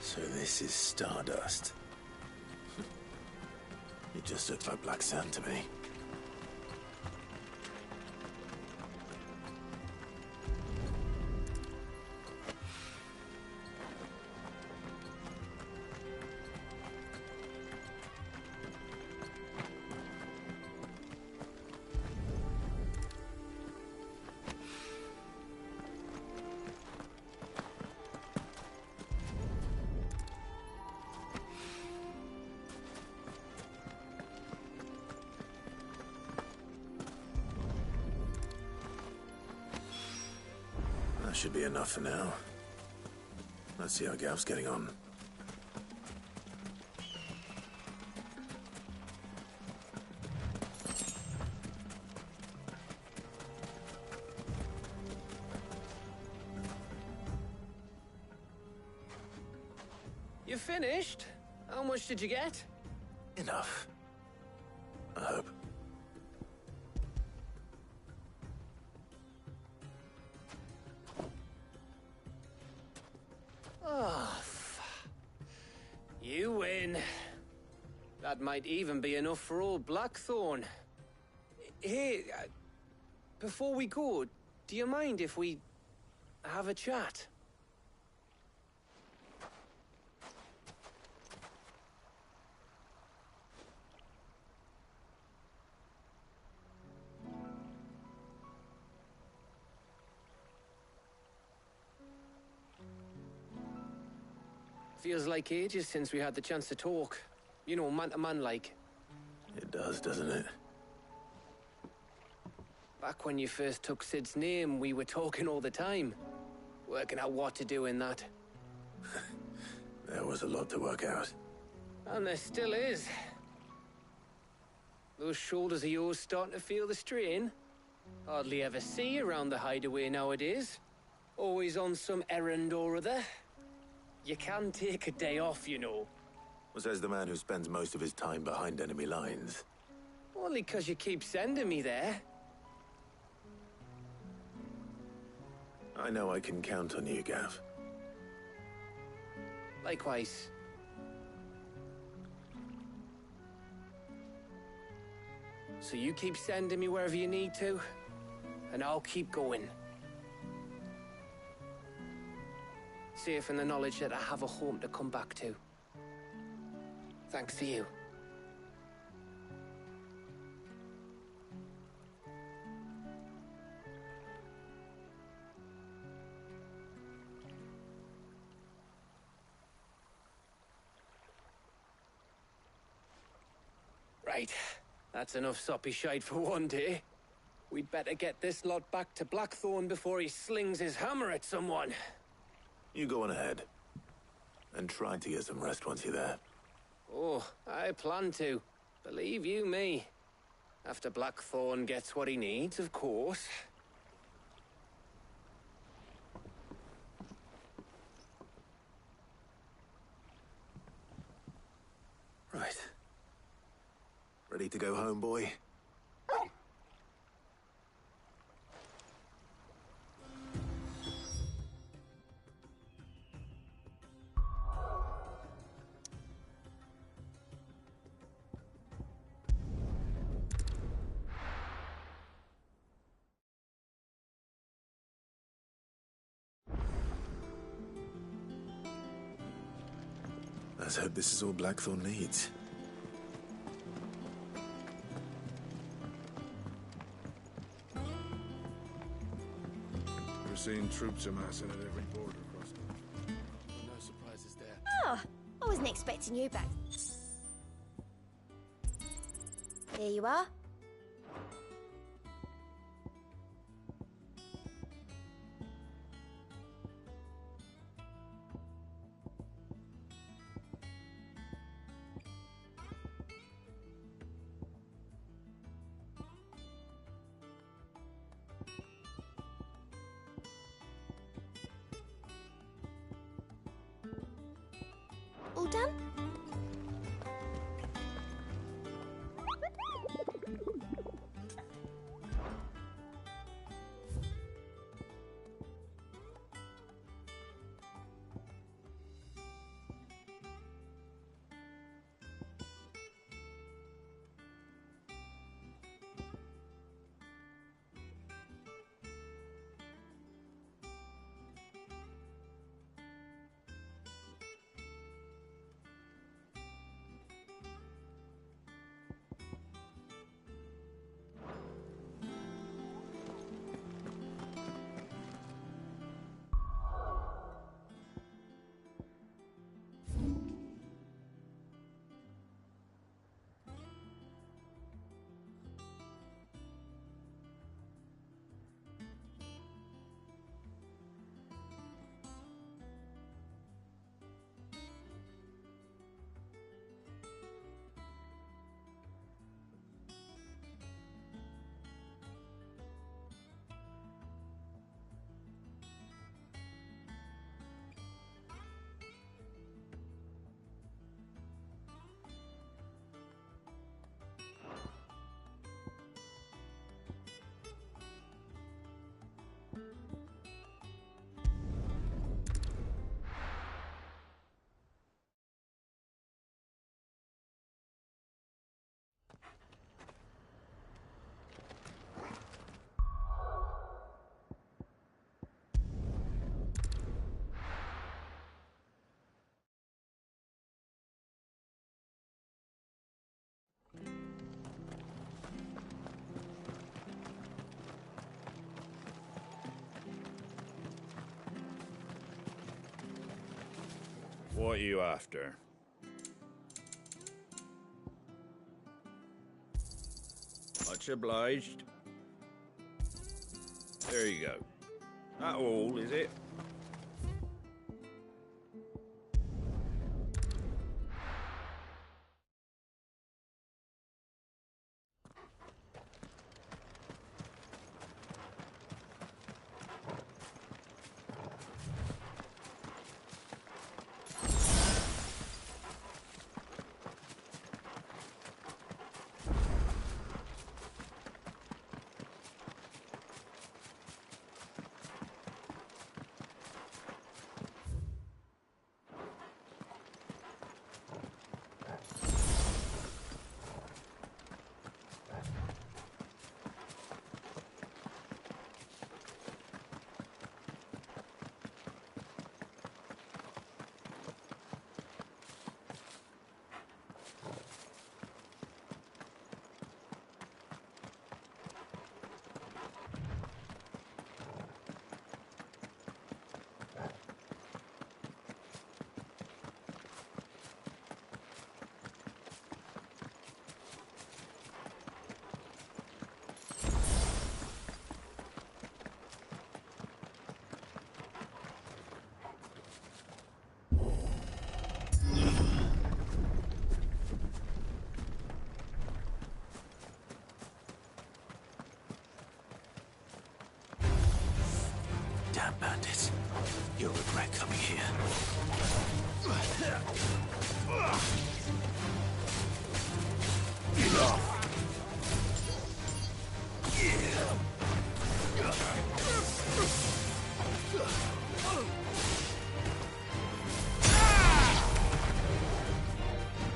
So this is Stardust. It just looks like black sand to me. That should be enough for now. Let's see how Gav's getting on. You finished? How much did you get? Enough. I hope. Oh, you win. That might even be enough for old Blackthorn. Hey, before we go, do you mind if we have a chat? Feels like ages since we had the chance to talk. You know, man to man like. It does, doesn't it? Back when you first took Sid's name, we were talking all the time. Working out what to do in that. There was a lot to work out. And there still is. Those shoulders of yours starting to feel the strain. Hardly ever see you around the hideaway nowadays. Always on some errand or other. You can take a day off, you know. Well, says the man who spends most of his time behind enemy lines. Only 'cause you keep sending me there. I know I can count on you, Gav. Likewise. So you keep sending me wherever you need to, and I'll keep going. Safe in the knowledge that I have a home to come back to. Thanks to you. Right. That's enough soppy shite for one day. We'd better get this lot back to Blackthorn before he slings his hammer at someone. You go on ahead. And try to get some rest once you're there. Oh, I plan to. Believe you me. After Blackthorn gets what he needs, of course. Right. Ready to go home, boy? Let's hope this is all Blackthorn needs. seen troops amassing at every border crossing. No surprises there. Oh, I wasn't expecting you back. Here you are. All done? What are you after? Much obliged. There you go. That all, is it? Damn bandits. You'll regret coming here.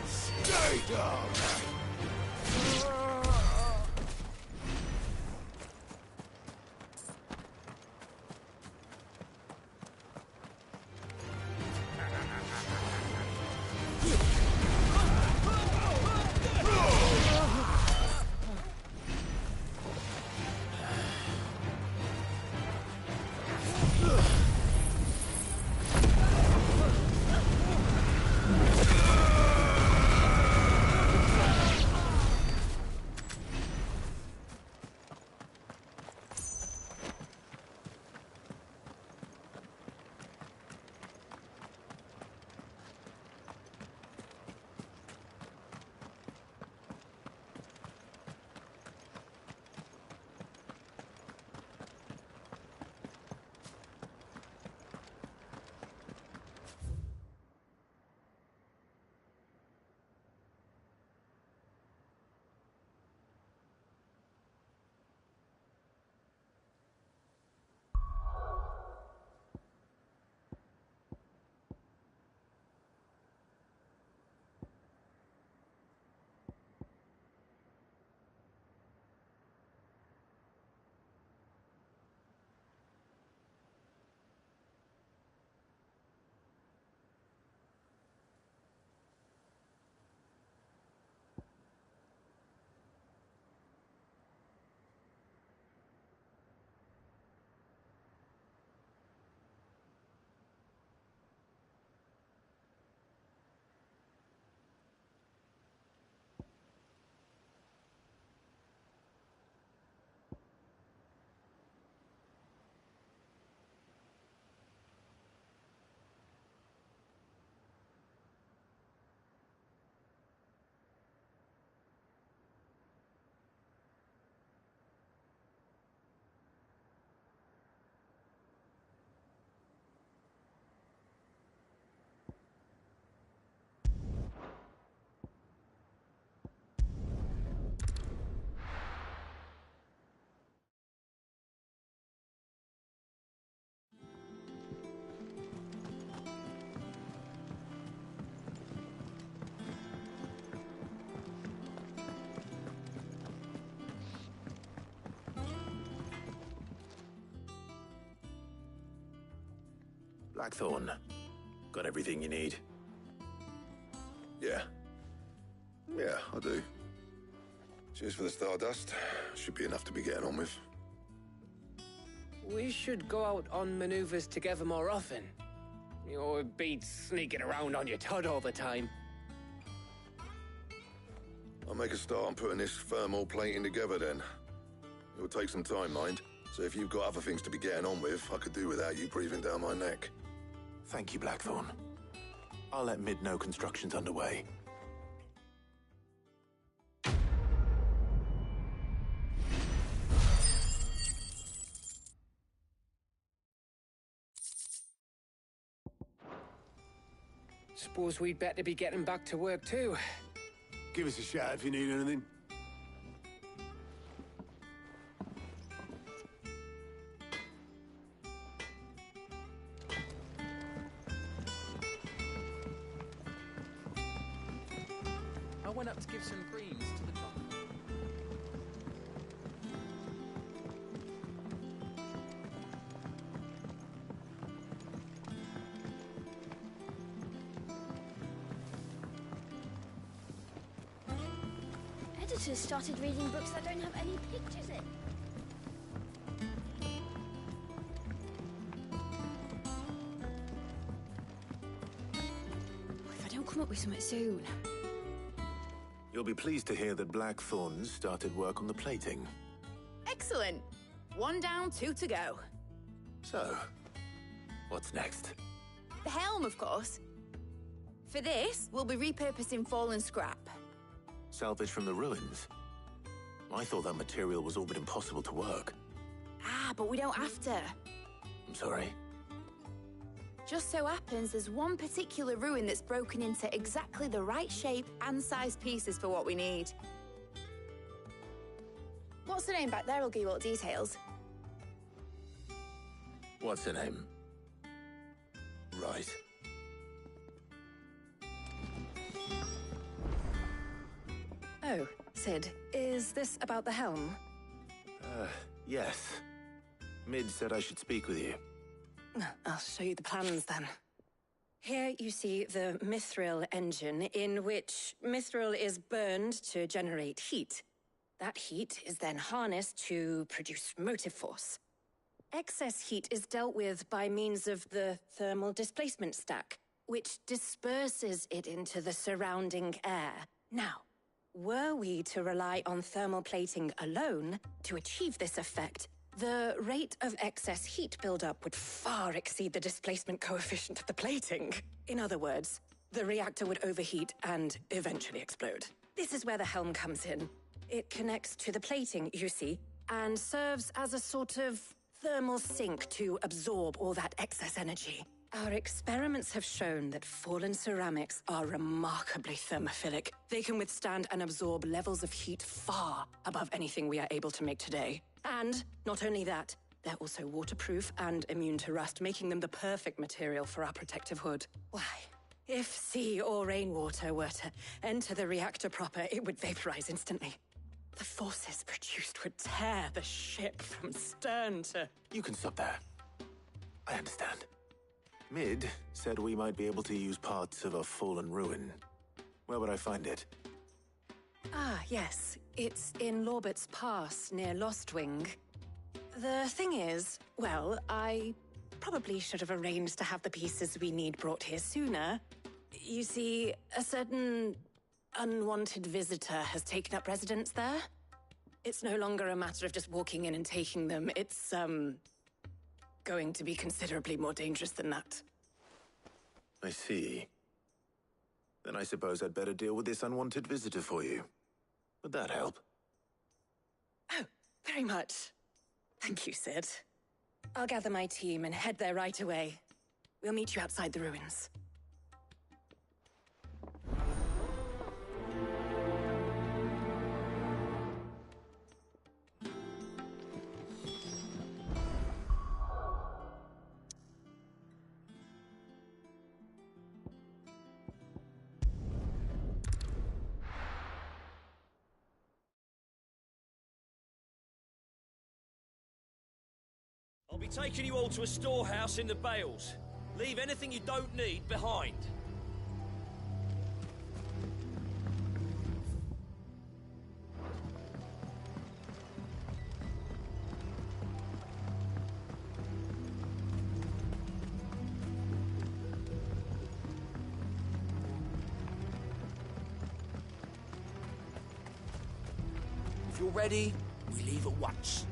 Stay down! Blackthorn, got everything you need? Yeah. Yeah, I do. Cheers for the Stardust. Should be enough to be getting on with. We should go out on maneuvers together more often. You know, it beats sneaking around on your Todd all the time. I'll make a start on putting this thermal plating together then. It'll take some time, mind. So if you've got other things to be getting on with, I could do without you breathing down my neck. Thank you, Blackthorn. I'll let Mid know construction's underway. Suppose we'd better be getting back to work too. Give us a shout if you need anything. I went up to give some greens to the top. Editors started reading books that don't have any pictures in. If I don't come up with something soon. You'll be pleased to hear that Blackthorn started work on the plating. Excellent. 1 down, 2 to go. So, what's next? The helm, of course. For this, we'll be repurposing fallen scrap. Salvage from the ruins? I thought that material was all but impossible to work. Ah, but we don't have to. I'm sorry. Just so happens there's one particular ruin that's broken into exactly the right shape and size pieces for what we need. What's the name back there? I'll give you all the details. What's her name? Right. Oh, Sid, is this about the helm? Yes. Mid said I should speak with you. I'll show you the plans then. Here you see the mithril engine, in which mithril is burned to generate heat. That heat is then harnessed to produce motive force. Excess heat is dealt with by means of the thermal displacement stack, which disperses it into the surrounding air. Now, were we to rely on thermal plating alone to achieve this effect, the rate of excess heat buildup would far exceed the displacement coefficient of the plating. In other words, the reactor would overheat and eventually explode. This is where the helm comes in. It connects to the plating, you see, and serves as a sort of thermal sink to absorb all that excess energy. Our experiments have shown that fallen ceramics are remarkably thermophilic. They can withstand and absorb levels of heat far above anything we are able to make today. And not only that, they're also waterproof and immune to rust, making them the perfect material for our protective hood. Why, if sea or rainwater were to enter the reactor proper, it would vaporize instantly. The forces produced would tear the ship from stern to... You can stop there. I understand. Mid said we might be able to use parts of a fallen ruin. Where would I find it? Ah, yes. It's in Lorbert's Pass, near Lostwing. The thing is, well, I probably should have arranged to have the pieces we need brought here sooner. You see, a certain unwanted visitor has taken up residence there. It's no longer a matter of just walking in and taking them. It's, going to be considerably more dangerous than that. I see. Then I suppose I'd better deal with this unwanted visitor for you. Would that help? Oh, very much. Thank you, Sid. I'll gather my team and head there right away. We'll meet you outside the ruins. I'll be taking you all to a storehouse in the Bales. Leave anything you don't need behind. If you're ready, we leave at once.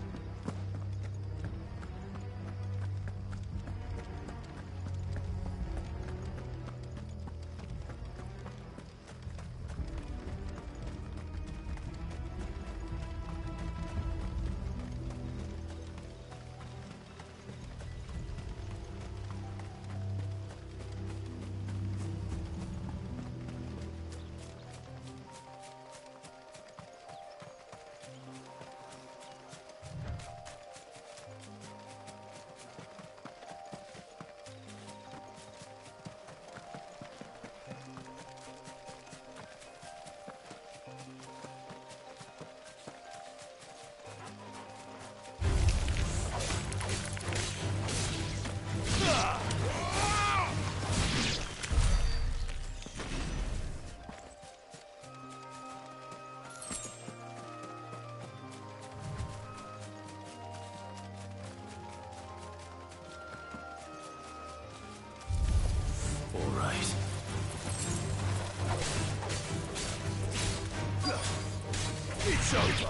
It's over.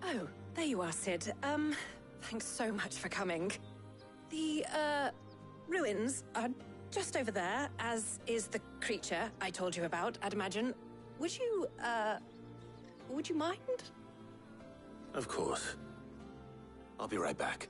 Oh, there you are, Sid. Thanks so much for coming. The, ruins are just over there, as is the creature I told you about, I'd imagine. Would you mind? Of course. I'll be right back.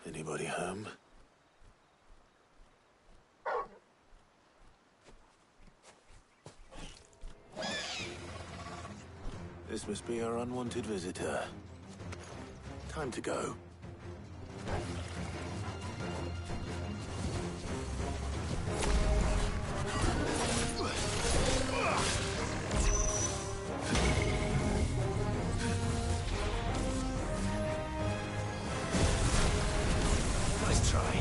Anybody home? This must be our unwanted visitor. Time to go. Nice try.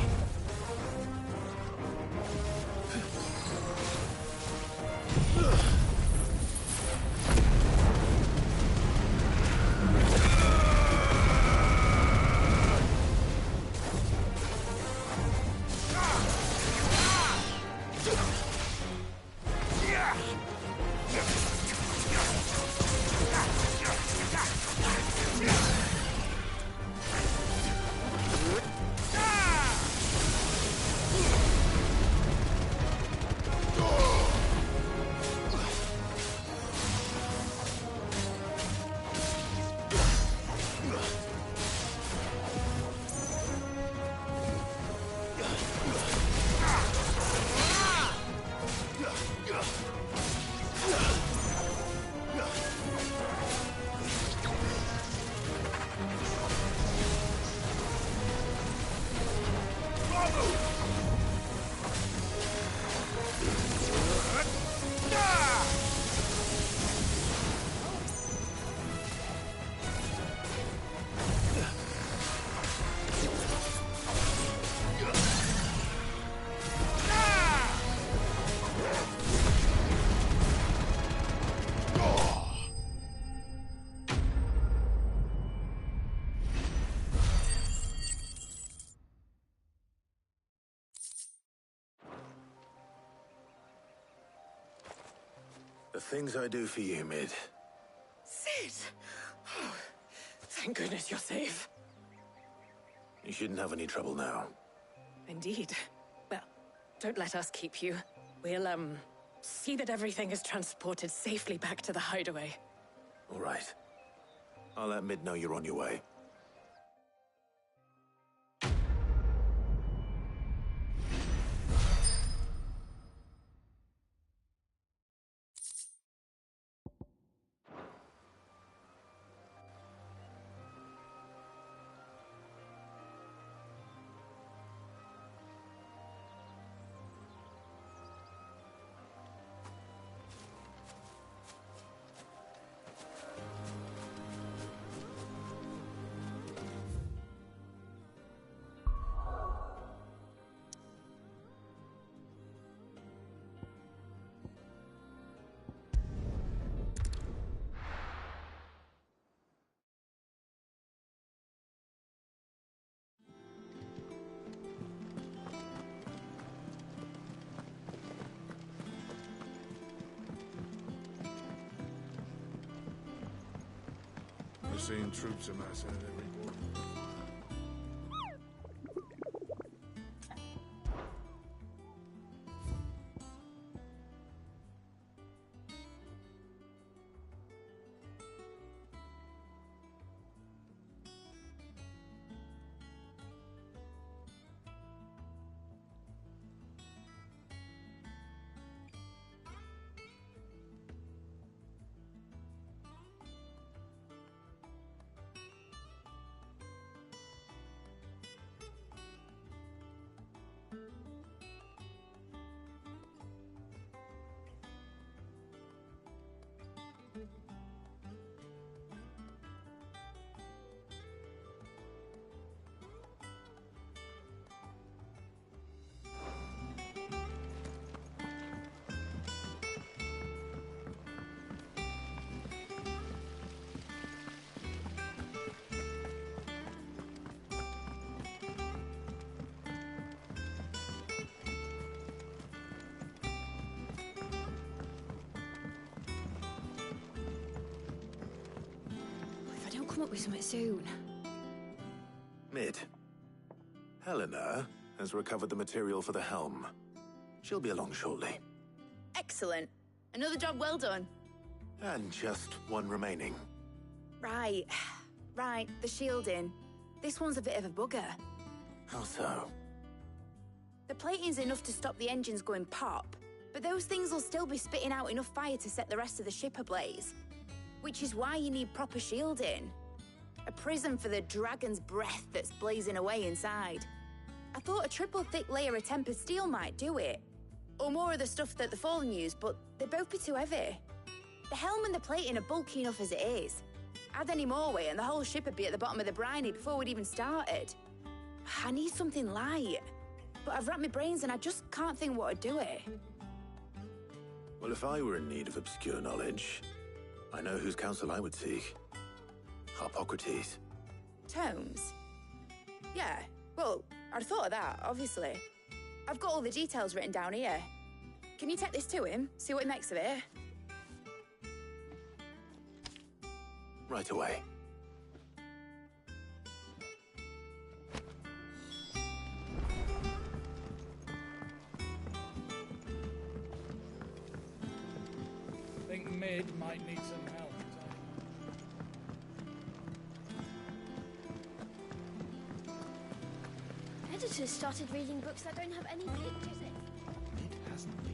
The things I do for you, Mid. Sid! Oh, thank goodness you're safe. You shouldn't have any trouble now. Indeed. Well, don't let us keep you. We'll, see that everything is transported safely back to the hideaway. All right. I'll let Mid know you're on your way. seen troops amassing at every border. Come up with something soon. Mid. Helena has recovered the material for the helm. She'll be along shortly. Excellent. Another job well done. And just one remaining. Right. Right, the shielding. This one's a bit of a bugger. How so? The plating's enough to stop the engines going pop, but those things will still be spitting out enough fire to set the rest of the ship ablaze. Which is why you need proper shielding. A prison for the dragon's breath that's blazing away inside. I thought a triple thick layer of tempered steel might do it. Or more of the stuff that the Fallen use, but they'd both be too heavy. The helm and the plating are bulky enough as it is. Add any more weight and the whole ship would be at the bottom of the briny before we'd even started. I need something light. But I've racked my brains and I just can't think what would do it. Well, if I were in need of obscure knowledge, I know whose counsel I would seek. Harpocrates. Tomes? Yeah, well, I'd thought of that, obviously. I've got all the details written down here. Can you take this to him, see what he makes of it? Right away. I think Mid might need some help. Editors started reading books that don't have any pictures in. It hasn't been.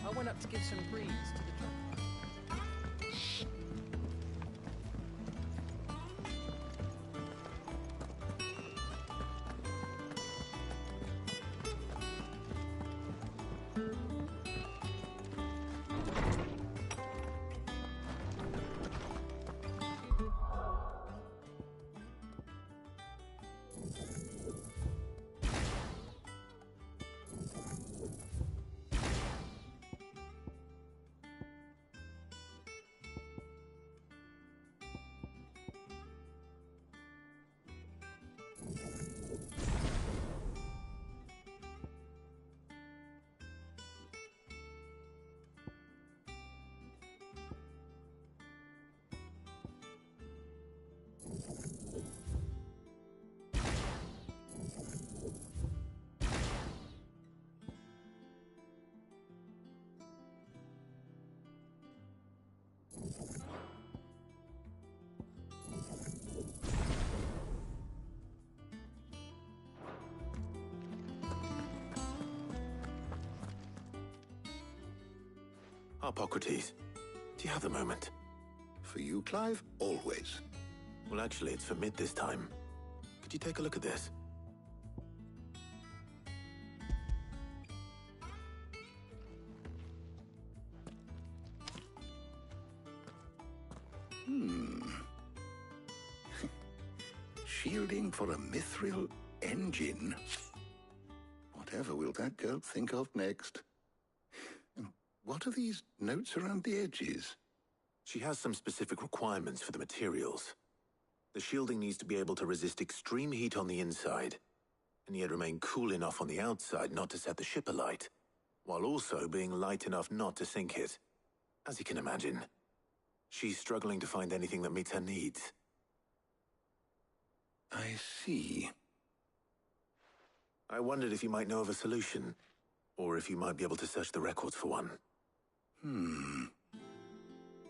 I went up to give some breeze to the drum. Harpocrates, do you have the moment? For you, Clive, always. Well, actually, it's for mid this time. Could you take a look at this? Shielding for a mithril engine. Whatever will that girl think of next? And what are these notes around the edges? She has some specific requirements for the materials. The shielding needs to be able to resist extreme heat on the inside, and yet remain cool enough on the outside not to set the ship alight, while also being light enough not to sink it. As you can imagine, she's struggling to find anything that meets her needs. I see. I wondered if you might know of a solution, or if you might be able to search the records for one.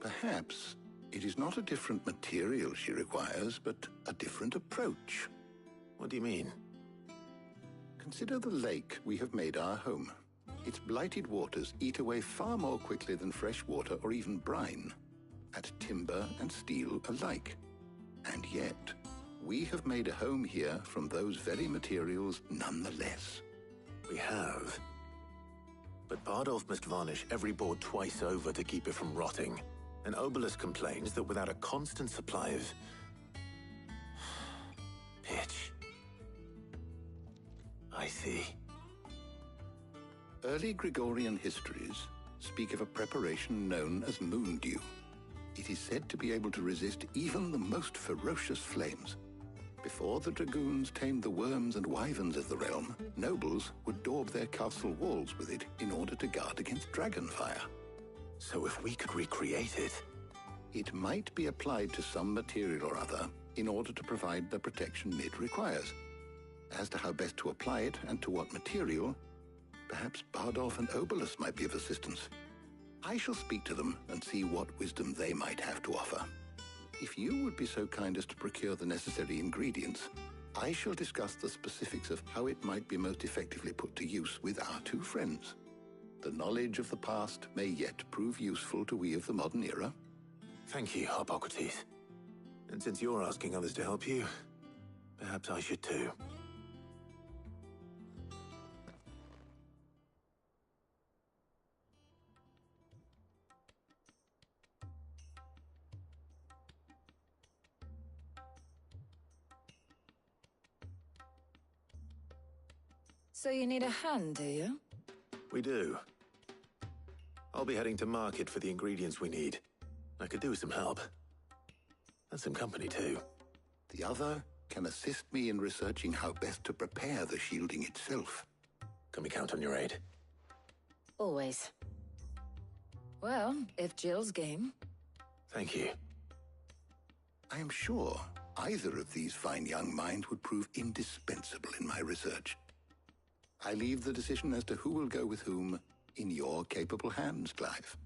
Perhaps it is not a different material she requires, but a different approach. What do you mean? Consider the lake we have made our home. Its blighted waters eat away far more quickly than fresh water or even brine, at timber and steel alike. And yet, we have made a home here from those very materials nonetheless. We have. But Bardolph must varnish every board twice over to keep it from rotting. And Obelus complains that without a constant supply of pitch. I see. Early Gregorian histories speak of a preparation known as moon dew. It is said to be able to resist even the most ferocious flames. Before the dragoons tamed the worms and wyverns of the realm, nobles would daub their castle walls with it in order to guard against dragon fire. So if we could recreate it... It might be applied to some material or other in order to provide the protection Mid requires. As to how best to apply it and to what material, perhaps Bardolph and Obelus might be of assistance. I shall speak to them and see what wisdom they might have to offer. If you would be so kind as to procure the necessary ingredients, I shall discuss the specifics of how it might be most effectively put to use with our two friends. The knowledge of the past may yet prove useful to we of the modern era. Thank you, Harpocrates. And since you're asking others to help you, perhaps I should too. So you need a hand, do you? We do. I'll be heading to market for the ingredients we need. I could do with some help. And some company, too. The other can assist me in researching how best to prepare the shielding itself. Can we count on your aid? Always. Well, if Jill's game. Thank you. I am sure either of these fine young minds would prove indispensable in my research. I leave the decision as to who will go with whom in your capable hands, Clive.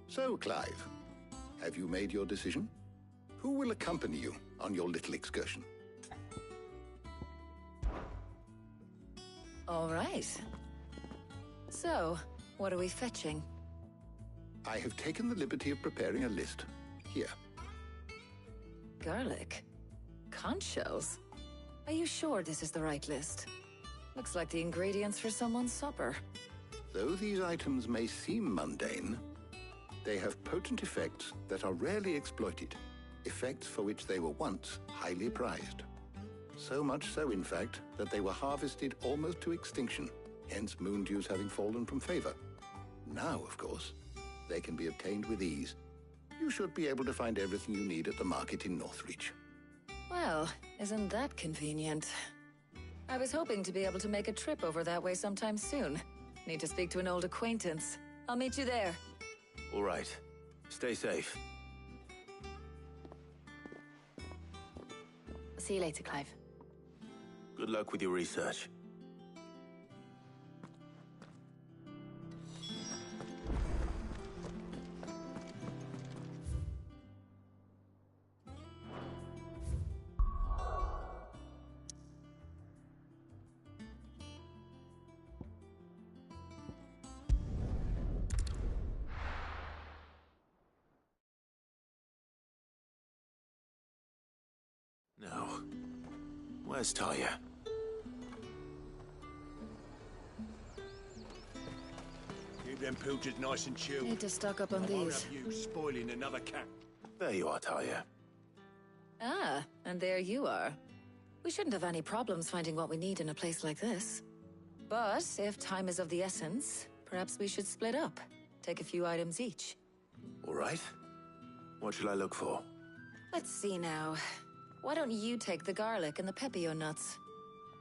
So, Clive, have you made your decision? Who will accompany you on your little excursion? All right. So, what are we fetching? I have taken the liberty of preparing a list. Here. Garlic? Conch shells? Are you sure this is the right list? Looks like the ingredients for someone's supper. Though these items may seem mundane, they have potent effects that are rarely exploited, effects for which they were once highly prized. So much so, in fact, that they were harvested almost to extinction, hence moon dews having fallen from favor. Now, of course, they can be obtained with ease. You should be able to find everything you need at the market in Northreach. Well, isn't that convenient? I was hoping to be able to make a trip over that way sometime soon. Need to speak to an old acquaintance. I'll meet you there. All right. Stay safe. See you later, Clive. Good luck with your research. Now, where's Talia? Keep them pilchers nice and chilled. Need to stock up on I won't these. have you spoiling another camp. There you are, Talia. Ah, and there you are. We shouldn't have any problems finding what we need in a place like this. But if time is of the essence, perhaps we should split up. Take a few items each. All right. What shall I look for? Let's see now. Why don't you take the garlic and the pepio nuts?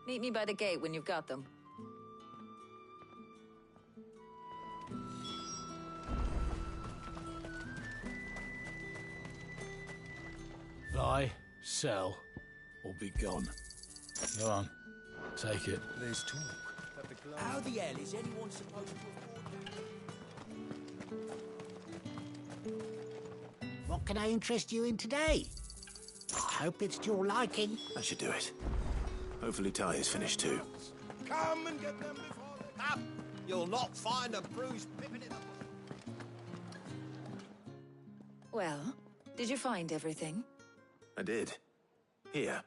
Meet me by the gate when you've got them. Buy, sell, or be gone. Go on, take it. There's talk. How the hell is anyone supposed to afford that? What can I interest you in today? I hope it's to your liking. That should do it. Hopefully Talia's finished too. Come and get them before they come. You'll not find a bruised pippin in the... Well, did you find everything? I did. Here.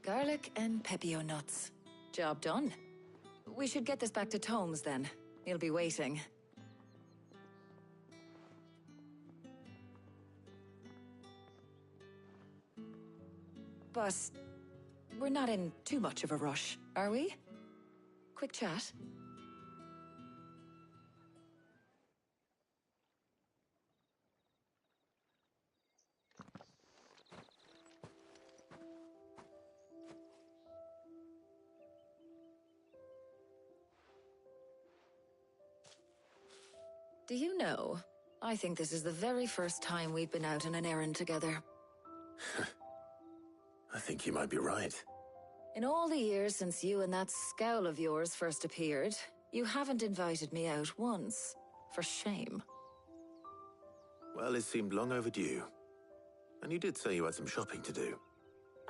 Garlic and pepio nuts. Job done. We should get this back to Tomes then. He'll be waiting. But we're not in too much of a rush, are we? Quick chat. Do you know, I think this is the very first time we've been out on an errand together. I think you might be right. In all the years since you and that scowl of yours first appeared, you haven't invited me out once. For shame. Well, it seemed long overdue. And you did say you had some shopping to do.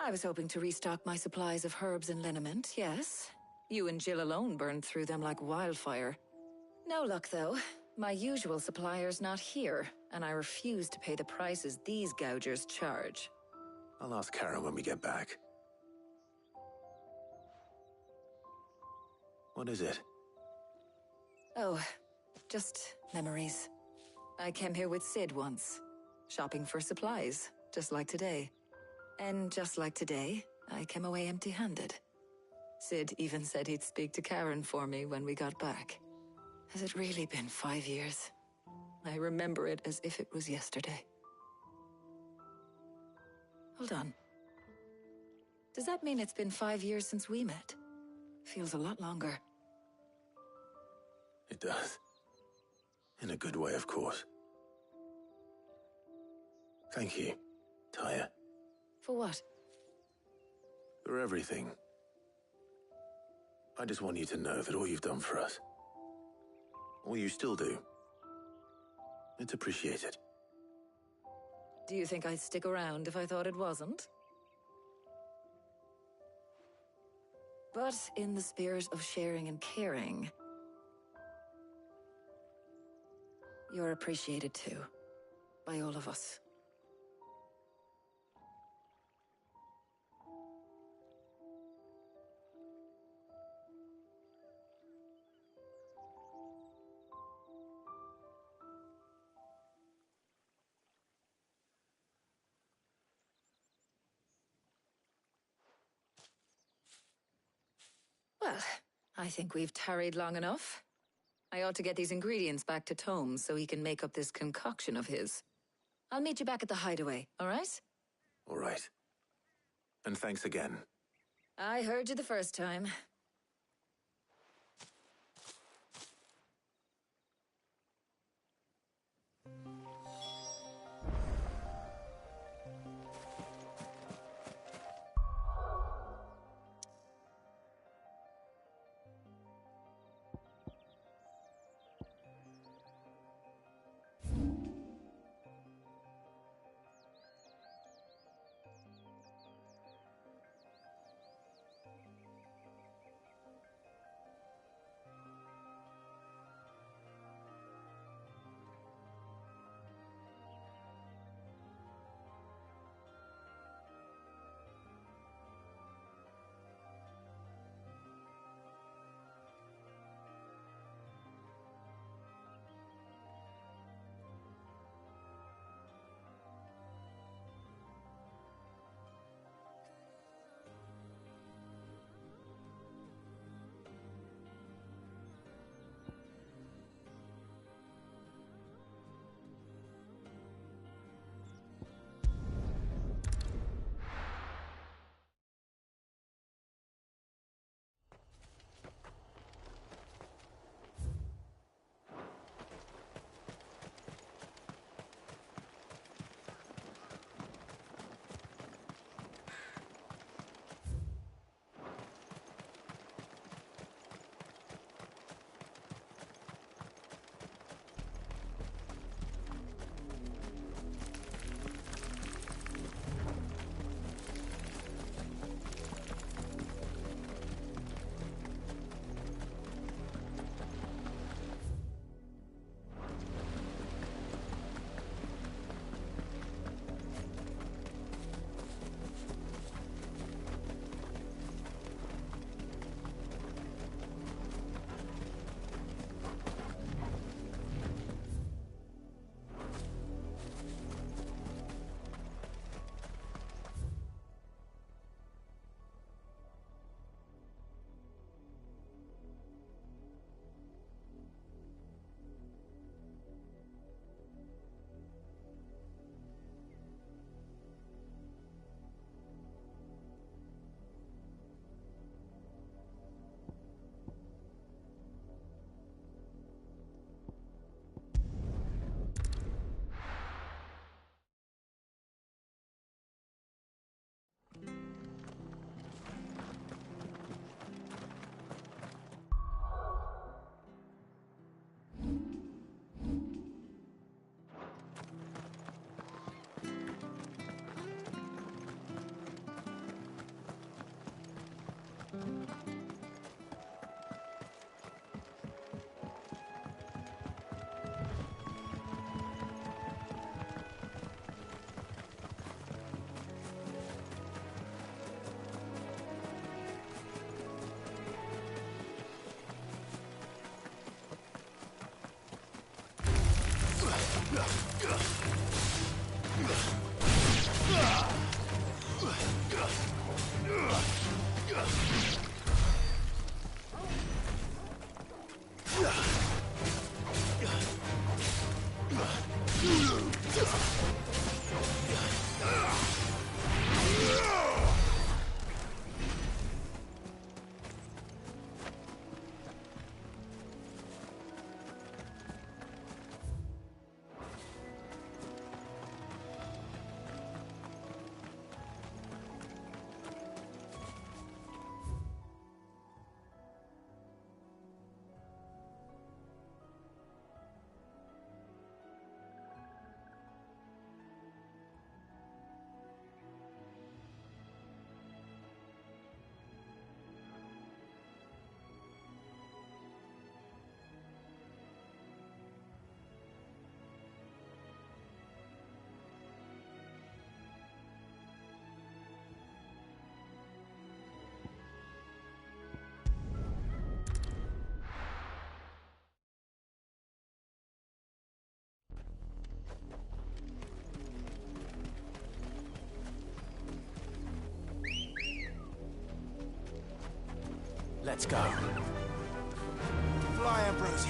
I was hoping to restock my supplies of herbs and liniment, yes. You and Jill alone burned through them like wildfire. No luck, though. My usual supplier's not here, and I refuse to pay the prices these gougers charge. I'll ask Karen when we get back. What is it? Oh, just memories. I came here with Sid once, shopping for supplies, just like today. And just like today, I came away empty-handed. Sid even said he'd speak to Karen for me when we got back. Has it really been 5 years? I remember it as if it was yesterday. Hold on. Does that mean it's been 5 years since we met? Feels a lot longer. It does. In a good way, of course. Thank you, Taya. For what? For everything. I just want you to know that all you've done for us, all you still do, it's appreciated. Do you think I'd stick around if I thought it wasn't? But in the spirit of sharing and caring, you're appreciated too, by all of us. Well, I think we've tarried long enough. I ought to get these ingredients back to Tomes so he can make up this concoction of his. I'll meet you back at the hideaway, all right? All right. And thanks again. I heard you the first time. Let's go. Fly, Ambrosia.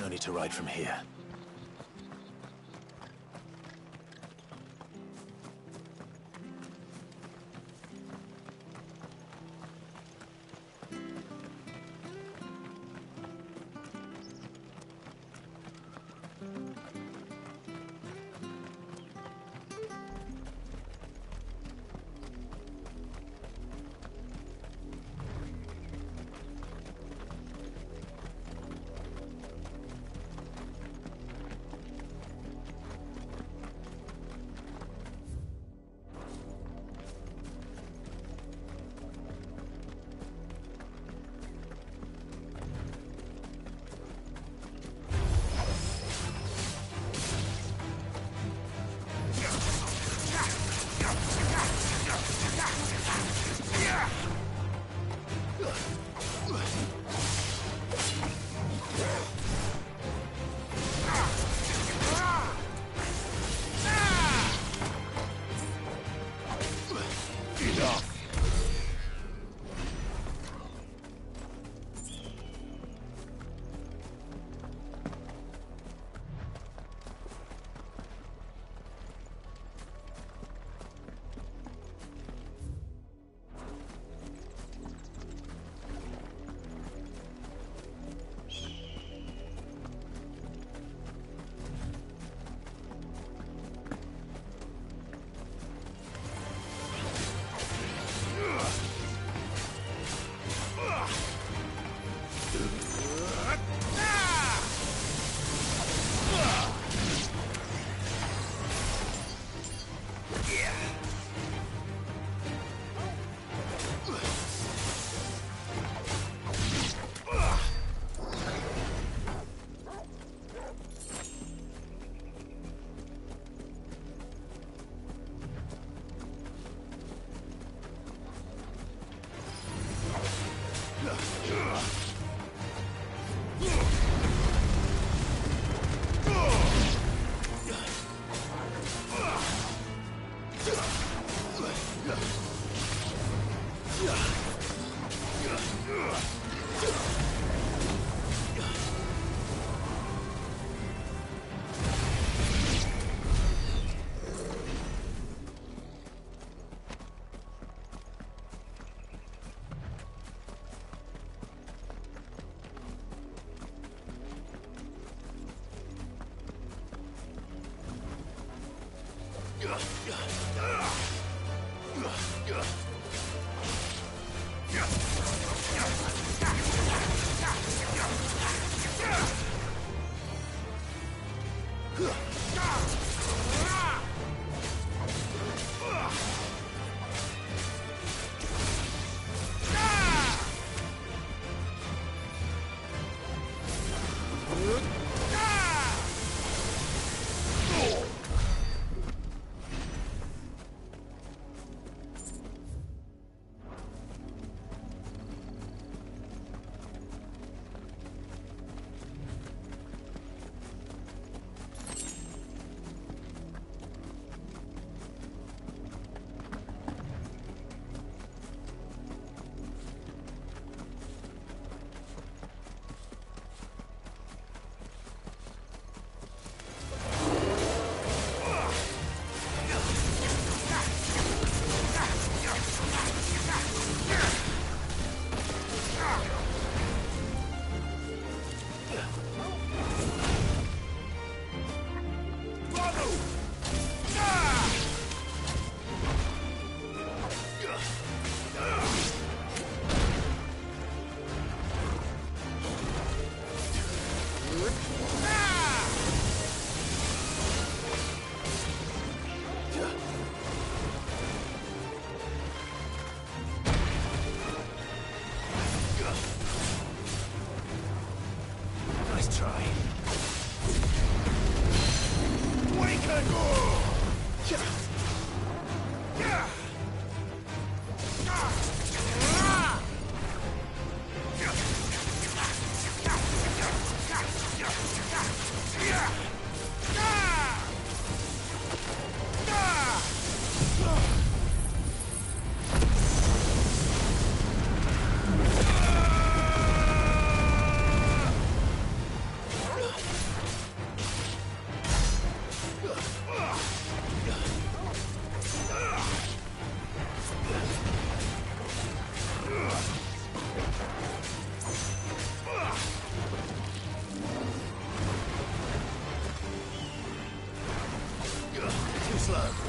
No need to ride from here. slow.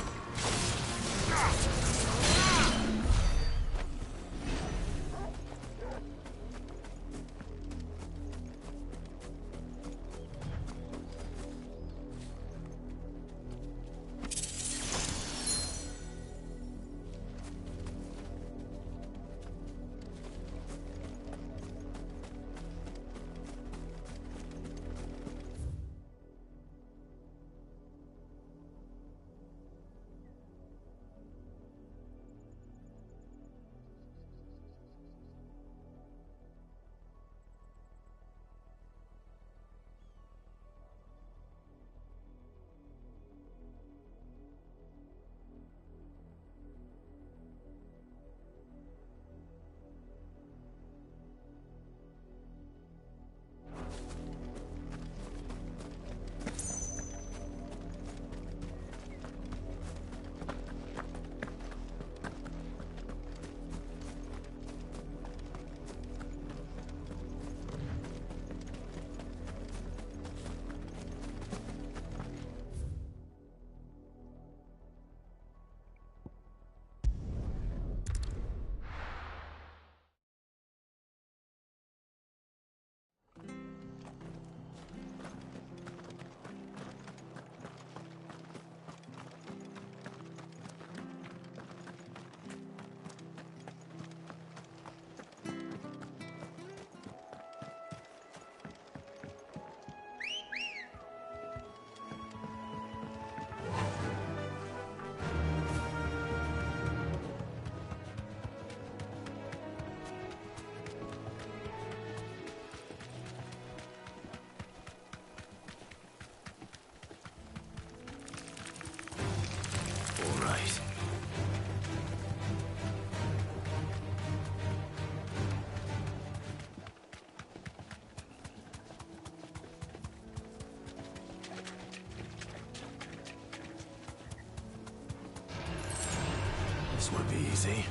This won't be easy.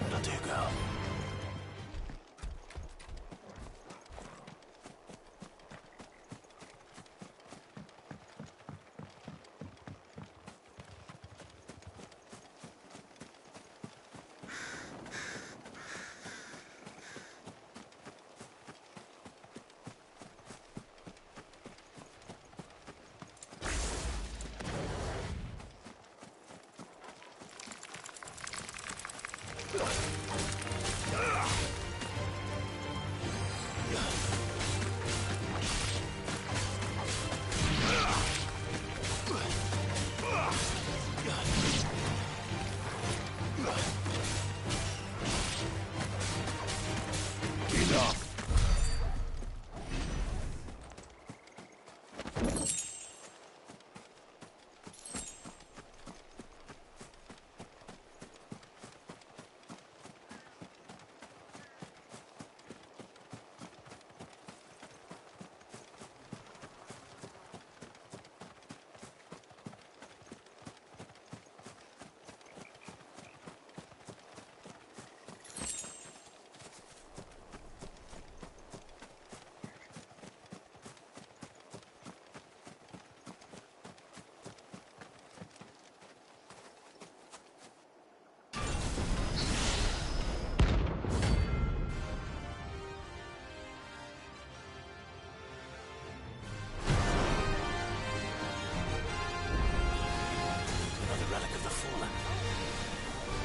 That'll do, girl.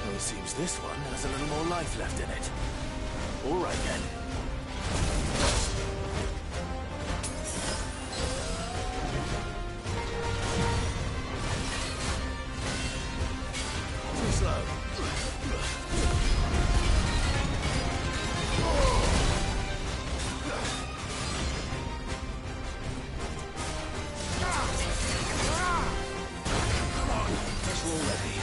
It seems this one has a little more life left in it. All right, then. Too slow. Come on, let's roll ready.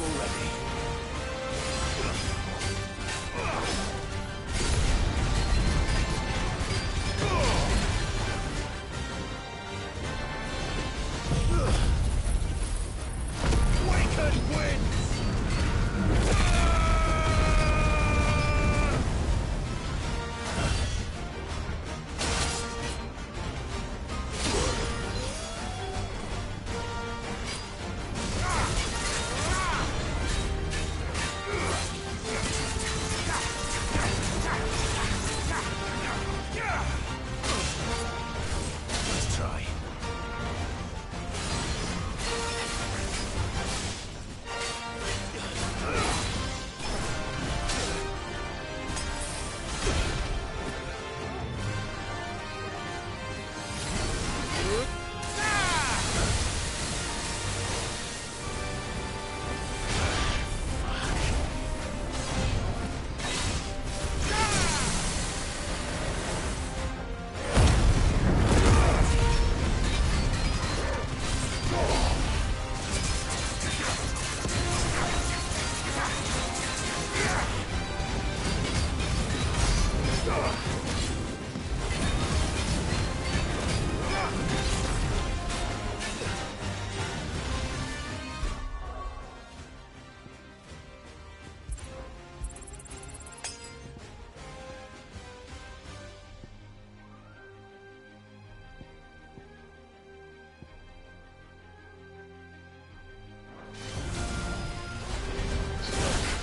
already. Wicked winds! Let's try.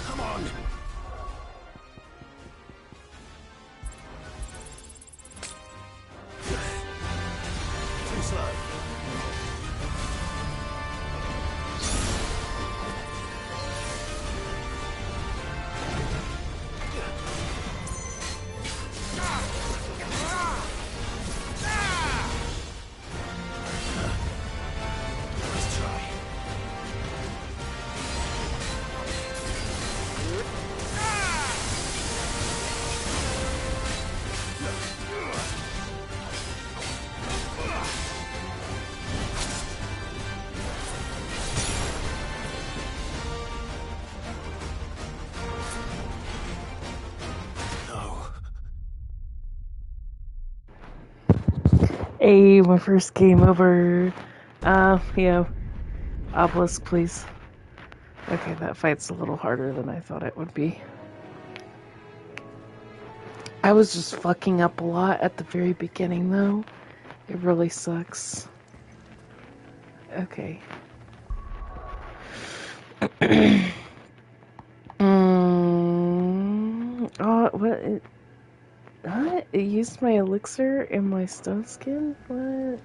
Come on! Too slow. Let's try. No. Hey, my first game over. Yeah. Obelisk, please. Okay, that fight's a little harder than I thought it would be. I was just fucking up a lot at the very beginning, though. It really sucks. Okay. Oh, what? What? It used my elixir in my stone skin? What?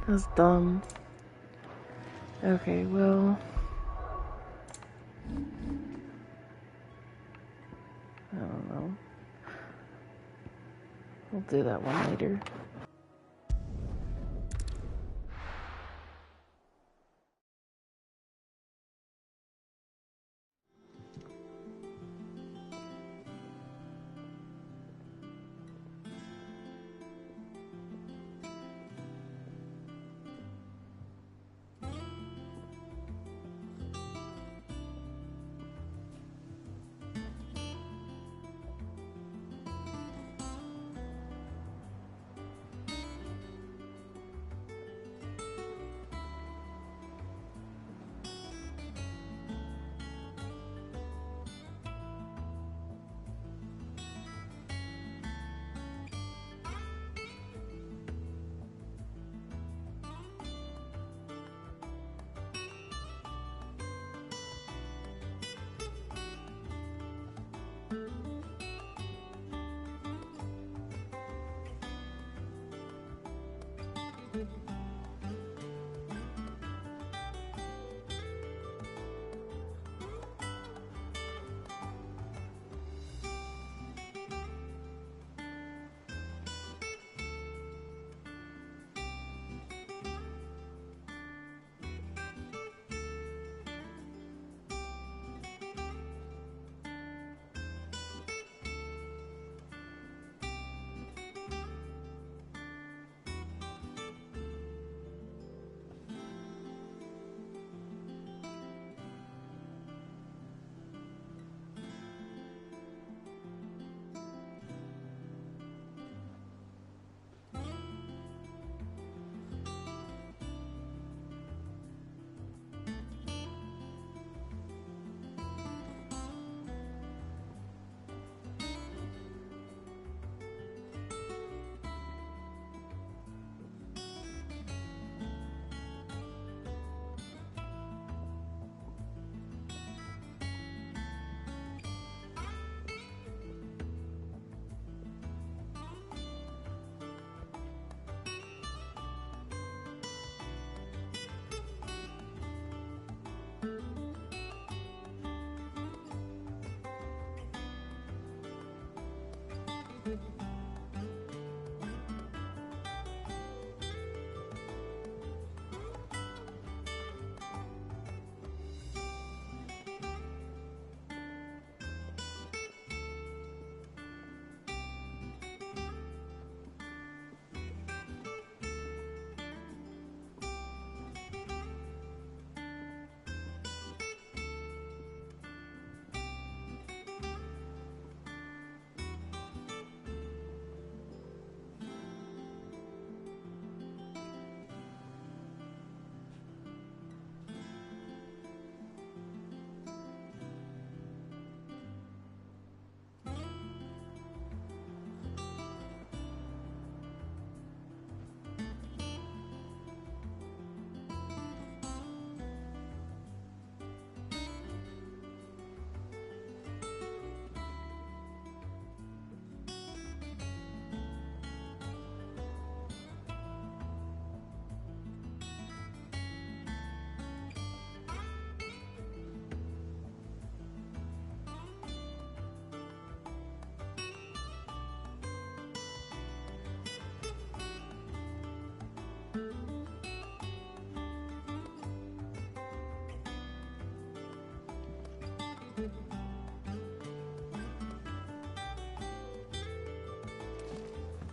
That's dumb. Okay, well... I don't know. We'll do that one later.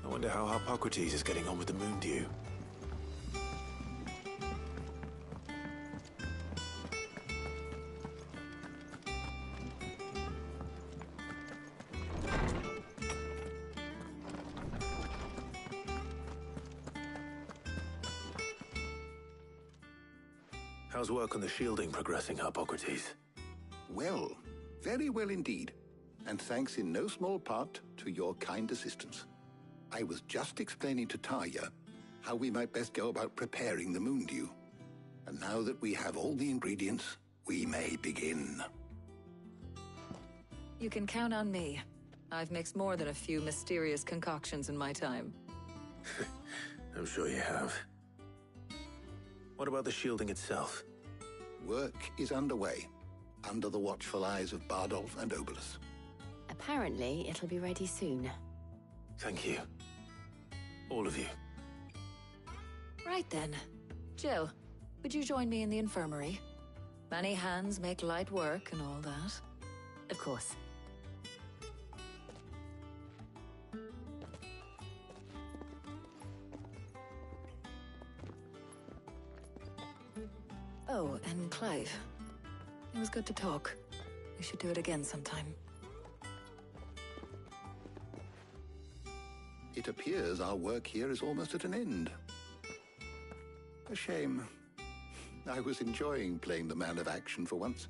I wonder how Hippocrates is getting on with the moon dew. How's work on the shielding progressing, Hippocrates? Well, very well indeed. And thanks in no small part to your kind assistance. I was just explaining to Tarja how we might best go about preparing the moon dew. And now that we have all the ingredients, we may begin. You can count on me. I've mixed more than a few mysterious concoctions in my time. I'm sure you have. What about the shielding itself? Work is underway, under the watchful eyes of Bardolph and Obolus. Apparently, it'll be ready soon. Thank you. All of you. Right then. Jill, would you join me in the infirmary? Many hands make light work and all that. Of course. Oh, and Clive. It was good to talk. We should do it again sometime. It appears our work here is almost at an end. A shame. I was enjoying playing the man of action for once.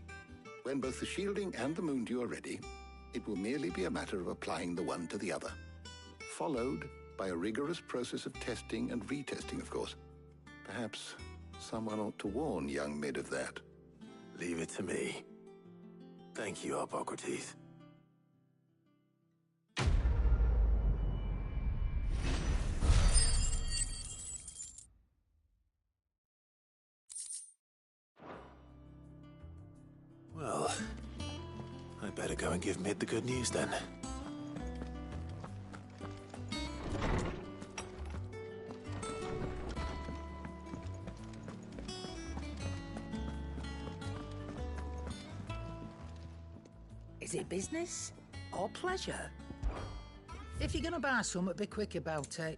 When both the shielding and the moon dew are ready, it will merely be a matter of applying the one to the other. Followed by a rigorous process of testing and retesting, of course. Perhaps someone ought to warn young Mid of that. Leave it to me. Thank you, Hippocrates. Well, I'd better go and give Mid the good news then. Is it business or pleasure? If you're gonna buy something, be quick about it.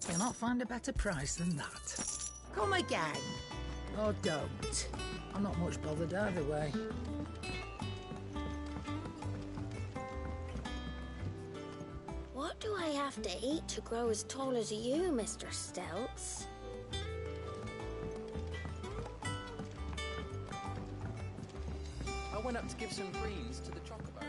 You'll not find a better price than that. Come again. Or don't. I'm not much bothered either way. What do I have to eat to grow as tall as you, Mr. Stelts? I went up to give some greens to the chocobo.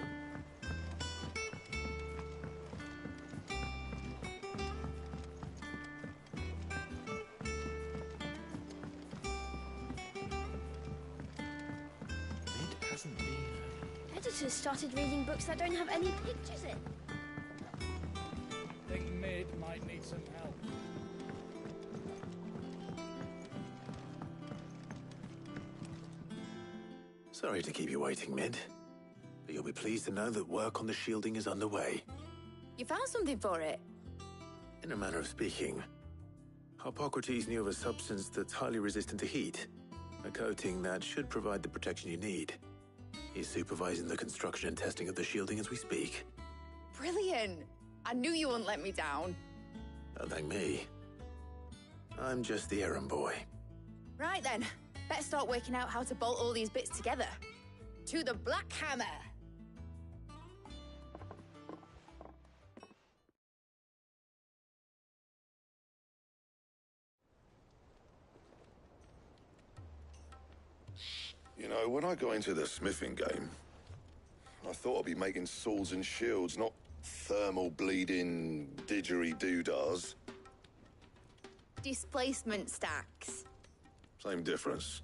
Mid hasn't been. Editors started reading books that don't have any pictures in. Think Mid might need some help. Sorry to keep you waiting, Mid. But you'll be pleased to know that work on the shielding is underway. You found something for it? In a manner of speaking, Hippocrates knew of a substance that's highly resistant to heat. A coating that should provide the protection you need. He's supervising the construction and testing of the shielding as we speak. Brilliant! I knew you wouldn't let me down. Don't thank me. I'm just the errand boy. Right then, better start working out how to bolt all these bits together. To the Black Hammer! You know, when I got into the smithing game, I thought I'd be making swords and shields, not thermal bleeding didgeridoo-dahs. Displacement stacks. Same difference.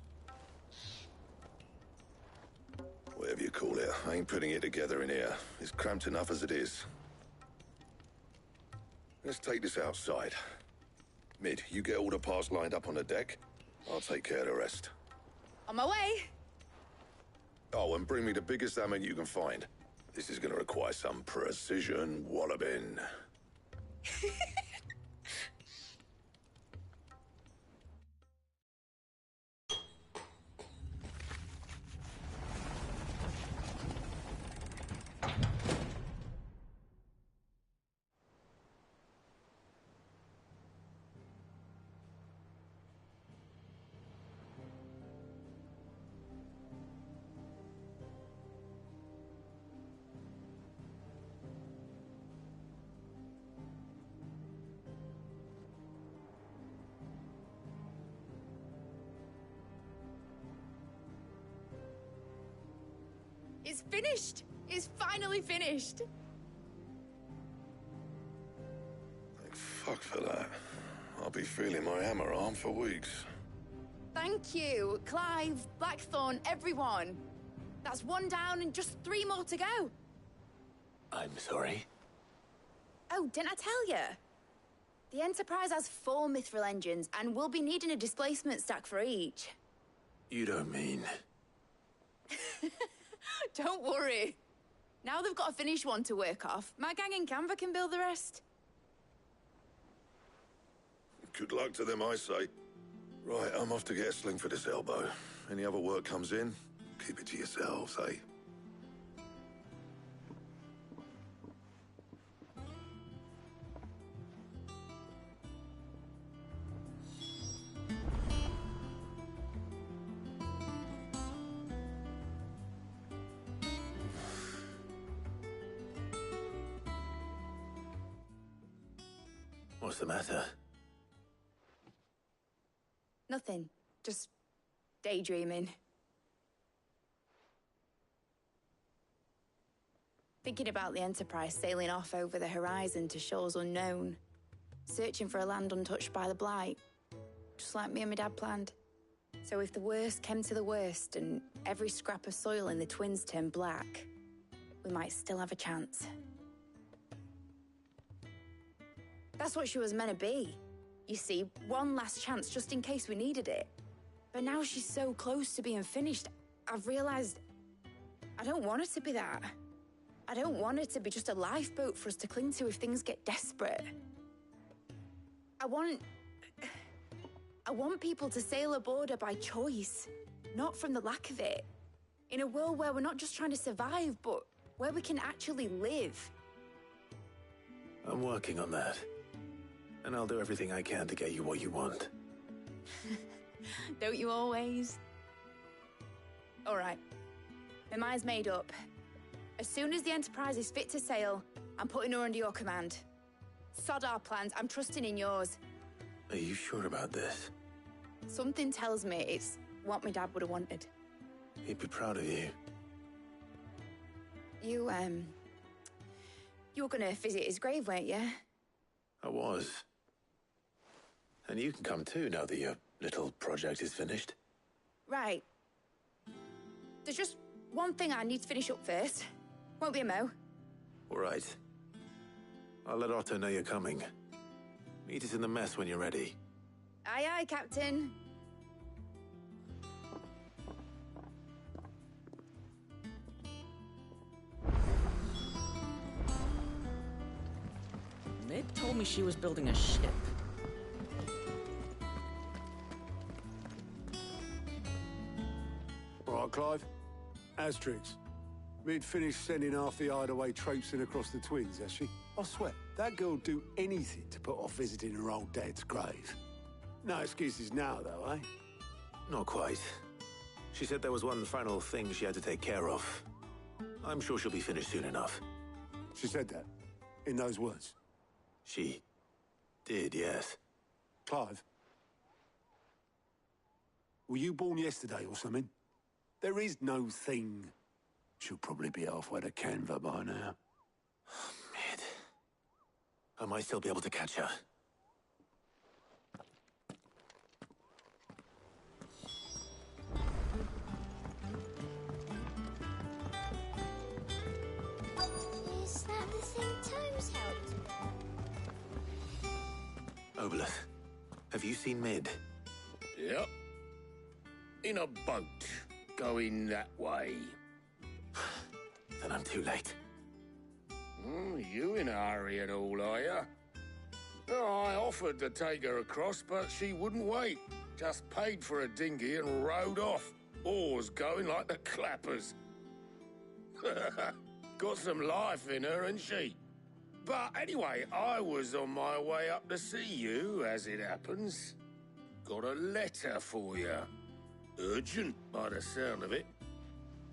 Whatever you call it, I ain't putting it together in here. It's cramped enough as it is. Let's take this outside. Mid, you get all the parts lined up on the deck. I'll take care of the rest. On my way! Oh, and bring me the biggest hammer you can find. This is gonna require some precision walloping. finished! It's finally finished! Thank fuck for that. I'll be feeling my hammer arm for weeks. Thank you, Clive, Blackthorn, everyone. That's 1 down and just 3 more to go. I'm sorry. Oh, didn't I tell you? The Enterprise has 4 mithril engines, and we'll be needing a displacement stack for each. You don't mean... Don't worry. Now they've got a finished one to work off, my gang in Canva can build the rest. Good luck to them, I say. Right, I'm off to get a sling for this elbow. Any other work comes in, keep it to yourselves, eh? What's the matter? Nothing. Just daydreaming. Thinking about the Enterprise sailing off over the horizon to shores unknown. Searching for a land untouched by the Blight. Just like me and my dad planned. So if the worst came to the worst and every scrap of soil in the Twins turned black, we might still have a chance. That's what she was meant to be. You see, one last chance just in case we needed it. But now she's so close to being finished, I've realized I don't want it to be that. I don't want it to be just a lifeboat for us to cling to if things get desperate. I want people to sail aboard her by choice, not from the lack of it. In a world where we're not just trying to survive, but where we can actually live. I'm working on that. And I'll do everything I can to get you what you want. Don't you always? All right. My mind's made up. As soon as the Enterprise is fit to sail, I'm putting her under your command. Sod our plans, I'm trusting in yours. Are you sure about this? Something tells me it's what my dad would have wanted. He'd be proud of you. You were gonna visit his grave, weren't you? I was. And you can come too now that your little project is finished. Right. There's just one thing I need to finish up first. Won't be a mo. All right. I'll let Otto know you're coming. Meet us in the mess when you're ready. Aye, aye, Captain. Mid told me she was building a ship. All right, Clive. Asterix. Mid finished sending half the hideaway traipsing across the Twins, has she? I swear, that girl'd do anything to put off visiting her old dad's grave. No excuses now, though, eh? Not quite. She said there was one final thing she had to take care of. I'm sure she'll be finished soon enough. She said that? In those words? She did, yes. Clive? Were you born yesterday or something? There is no thing. She'll probably be halfway to Canva by now. Mid. I might still be able to catch her. Is that the thing Tomes helped? Obolus, have you seen Mid? Yep. In a boat, going that way. Then I'm too late. You in a hurry at all, are you? Oh, I offered to take her across, but she wouldn't wait. Just paid for a dinghy and rowed off. Oars going like the clappers. Got some life in her, ain't she? But anyway, I was on my way up to see you, as it happens. Got a letter for you. Urgent, by the sound of it.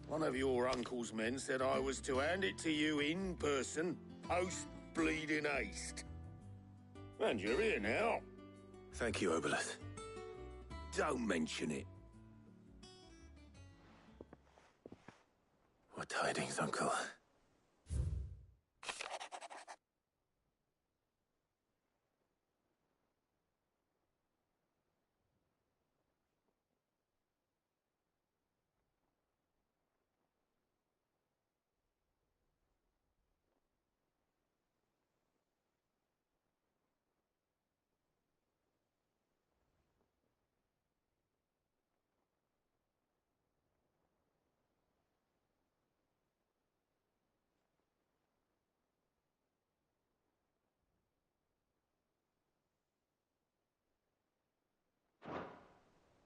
One of your uncle's men said I was to hand it to you in person, post-bleeding haste. And you're here now. Thank you, Obolus. Don't mention it. What tidings, Uncle?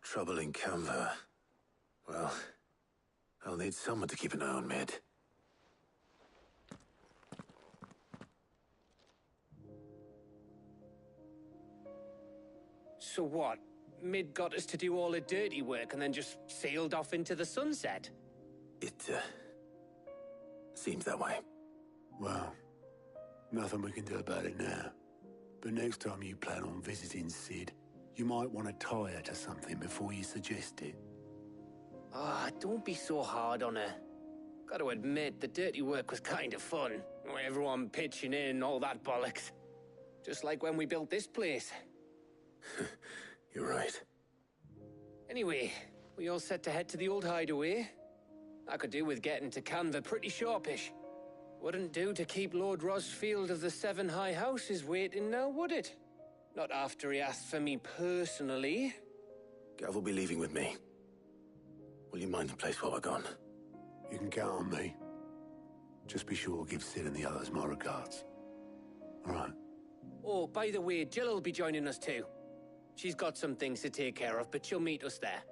Trouble in Canva. Well, I'll need someone to keep an eye on Mid. So what? Mid got us to do all the dirty work and then just sailed off into the sunset? It, seems that way. Well, nothing we can do about it now. But next time you plan on visiting Sid, you might want to tie her to something before you suggest it. Ah, don't be so hard on her. Got to admit, the dirty work was kind of fun. Everyone pitching in and all that bollocks. Just like when we built this place. You're right. Anyway, we all set to head to the old hideaway. I could do with getting to Canva pretty sharpish. Wouldn't do to keep Lord Rosfield of the Seven High Houses waiting now, would it? Not after he asked for me personally. Gav will be leaving with me. Will you mind the place while we're gone? You can count on me. Just be sure to give Sid and the others my regards. All right. Oh, by the way, Jill will be joining us too. She's got some things to take care of, but she'll meet us there.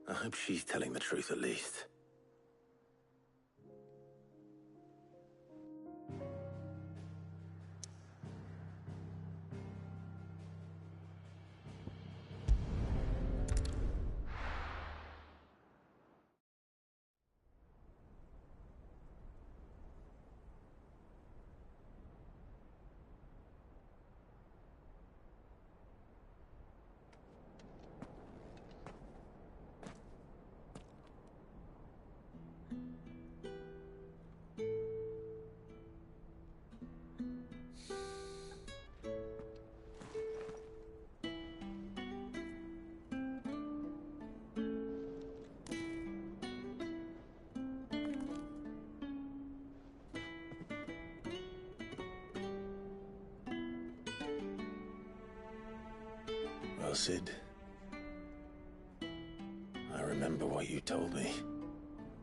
I hope she's telling the truth at least. Well, Sid, I remember what you told me.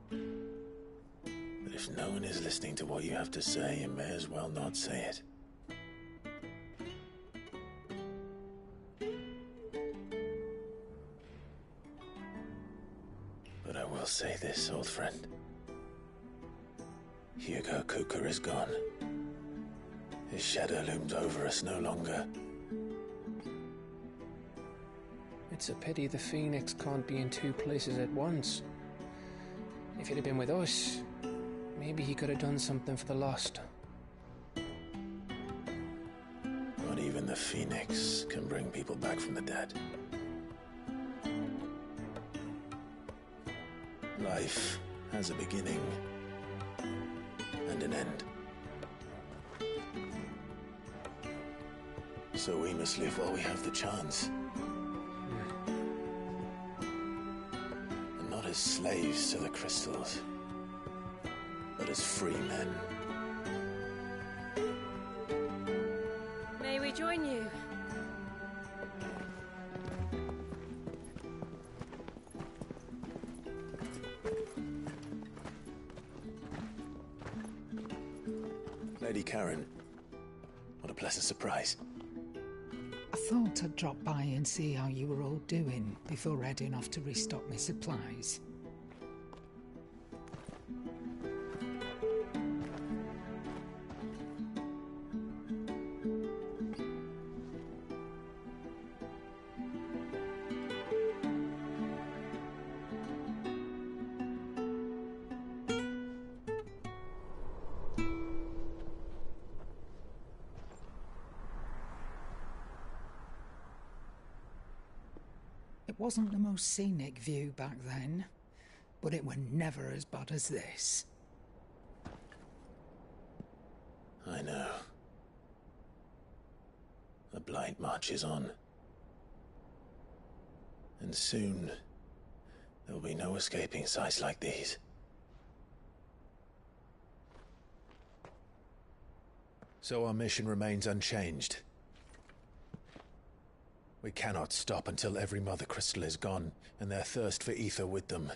But if no one is listening to what you have to say, you may as well not say it. But I will say this, old friend. Hugo Cooker is gone. His shadow looms over us no longer. It's a pity the Phoenix can't be in two places at once. If he'd have been with us, maybe he could have done something for the lost. Not even the Phoenix can bring people back from the dead. Life has a beginning and an end. So we must live while we have the chance. And not as slaves to the crystals, but as free men. May we join you? Lady Karen, what a pleasant surprise. I thought I'd drop by and see how you were all doing before heading off to restock my supplies. It wasn't the most scenic view back then, but it were never as bad as this. I know. The blight marches on. And soon, there will be no escaping sights like these. So our mission remains unchanged. We cannot stop until every Mother Crystal is gone, and their thirst for ether with them.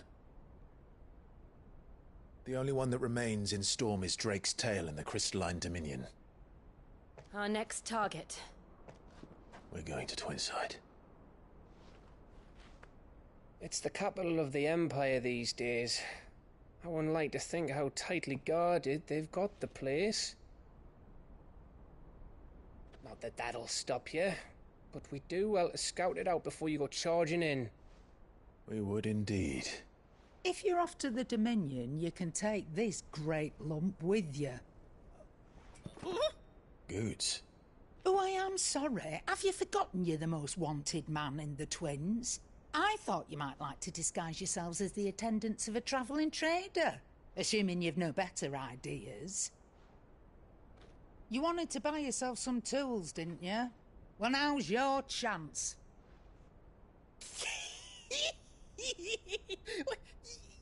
The only one that remains in Storm is Drake's tail in the Crystalline Dominion. Our next target. We're going to Twinside. It's the capital of the Empire these days. I wouldn't like to think how tightly guarded they've got the place. Not that that'll stop you, but we do well to scout it out before you go charging in. We would indeed. If you're off to the Dominion, you can take this great lump with you. Goods. Oh, I am sorry. Have you forgotten you're the most wanted man in the Twins? I thought you might like to disguise yourselves as the attendants of a travelling trader, assuming you've no better ideas. You wanted to buy yourself some tools, didn't you? Well, now's your chance.